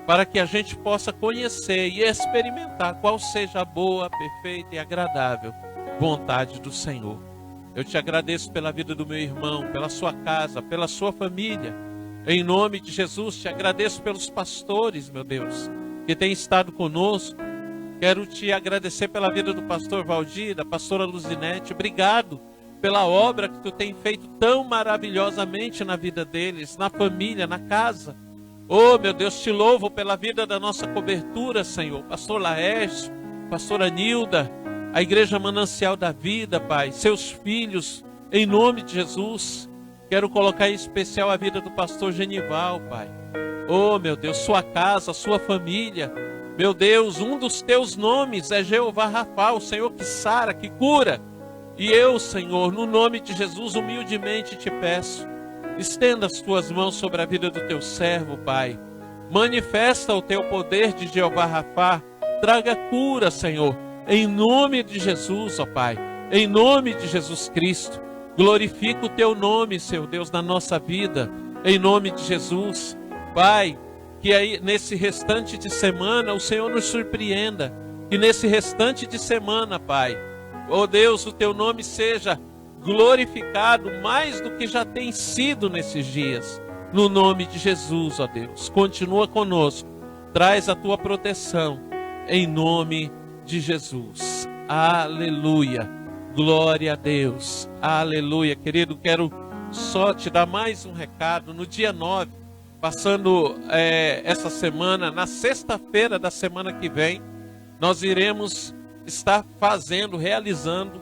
Speaker 7: para que a gente possa conhecer e experimentar qual seja a boa, perfeita e agradável vontade do Senhor. Eu te agradeço pela vida do meu irmão, pela sua casa, pela sua família. Em nome de Jesus, te agradeço pelos pastores, meu Deus, que têm estado conosco. Quero te agradecer pela vida do pastor Valdir, da pastora Luzinete. Obrigado pela obra que tu tem feito tão maravilhosamente na vida deles, na família, na casa. Oh, meu Deus, te louvo pela vida da nossa cobertura, Senhor. Pastor Laércio, pastora Nilda, a Igreja Manancial da Vida, Pai, seus filhos, em nome de Jesus. Quero colocar em especial a vida do pastor Genival, Pai. Oh, meu Deus, sua casa, sua família. Meu Deus, um dos teus nomes é Jeová Rafa, o Senhor que sara, que cura. E eu, Senhor, no nome de Jesus, humildemente te peço, estenda as tuas mãos sobre a vida do teu servo, Pai. Manifesta o teu poder de Jeová Rafa. Traga cura, Senhor, em nome de Jesus, ó Pai. Em nome de Jesus Cristo. Glorifica o teu nome, Senhor Deus, na nossa vida. Em nome de Jesus. Pai, que aí nesse restante de semana o Senhor nos surpreenda. Que nesse restante de semana, Pai, ó Deus, o teu nome seja glorificado mais do que já tem sido nesses dias. No nome de Jesus, ó Deus. Continua conosco. Traz a tua proteção. Em nome de Jesus. Aleluia. Glória a Deus. Aleluia. Querido, quero só te dar mais um recado. No dia 9, passando essa semana, na sexta-feira da semana que vem, nós iremos estar realizando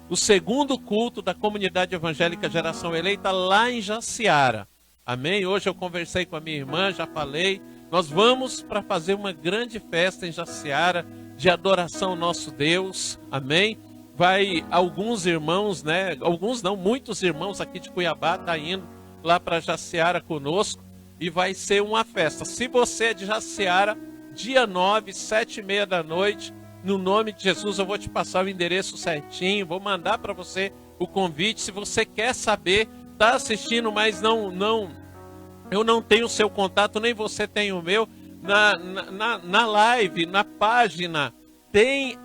Speaker 7: o segundo culto da Comunidade Evangélica Geração Eleita lá em Jaciara. Amém? Hoje eu conversei com a minha irmã, já falei. Nós vamos para fazer uma grande festa em Jaciara de adoração ao nosso Deus. Amém? Vai alguns irmãos, né? Alguns não, muitos irmãos aqui de Cuiabá tá indo lá para Jaciara conosco e vai ser uma festa. Se você é de Jaciara, dia 9, 7h30 da noite, no nome de Jesus eu vou te passar o endereço certinho, vou mandar para você o convite. Se você quer saber, tá assistindo, mas eu não tenho o seu contato, nem você tem o meu, na live, na página, tem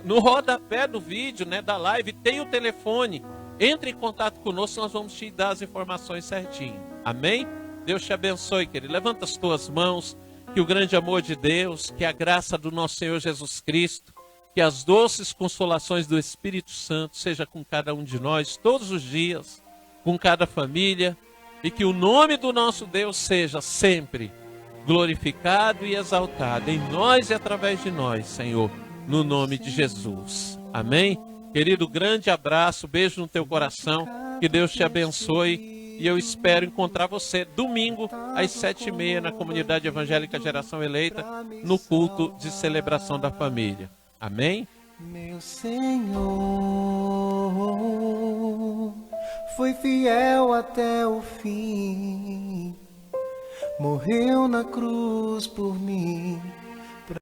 Speaker 7: no rodapé do vídeo, né, da live, tem o telefone. Entre em contato conosco, nós vamos te dar as informações certinho. Amém? Deus te abençoe, querido. Levanta as tuas mãos, que o grande amor de Deus, que a graça do nosso Senhor Jesus Cristo, que as doces consolações do Espírito Santo seja com cada um de nós, todos os dias, com cada família, e que o nome do nosso Deus seja sempre glorificado e exaltado em nós e através de nós, Senhor, no nome de Jesus. Amém? Querido, grande abraço, beijo no teu coração, que Deus te abençoe, e eu espero encontrar você domingo às 7h30 na Comunidade Evangélica Geração Eleita, no culto de celebração da família. Amém?
Speaker 1: Meu Senhor foi fiel até o fim, morreu na cruz por mim,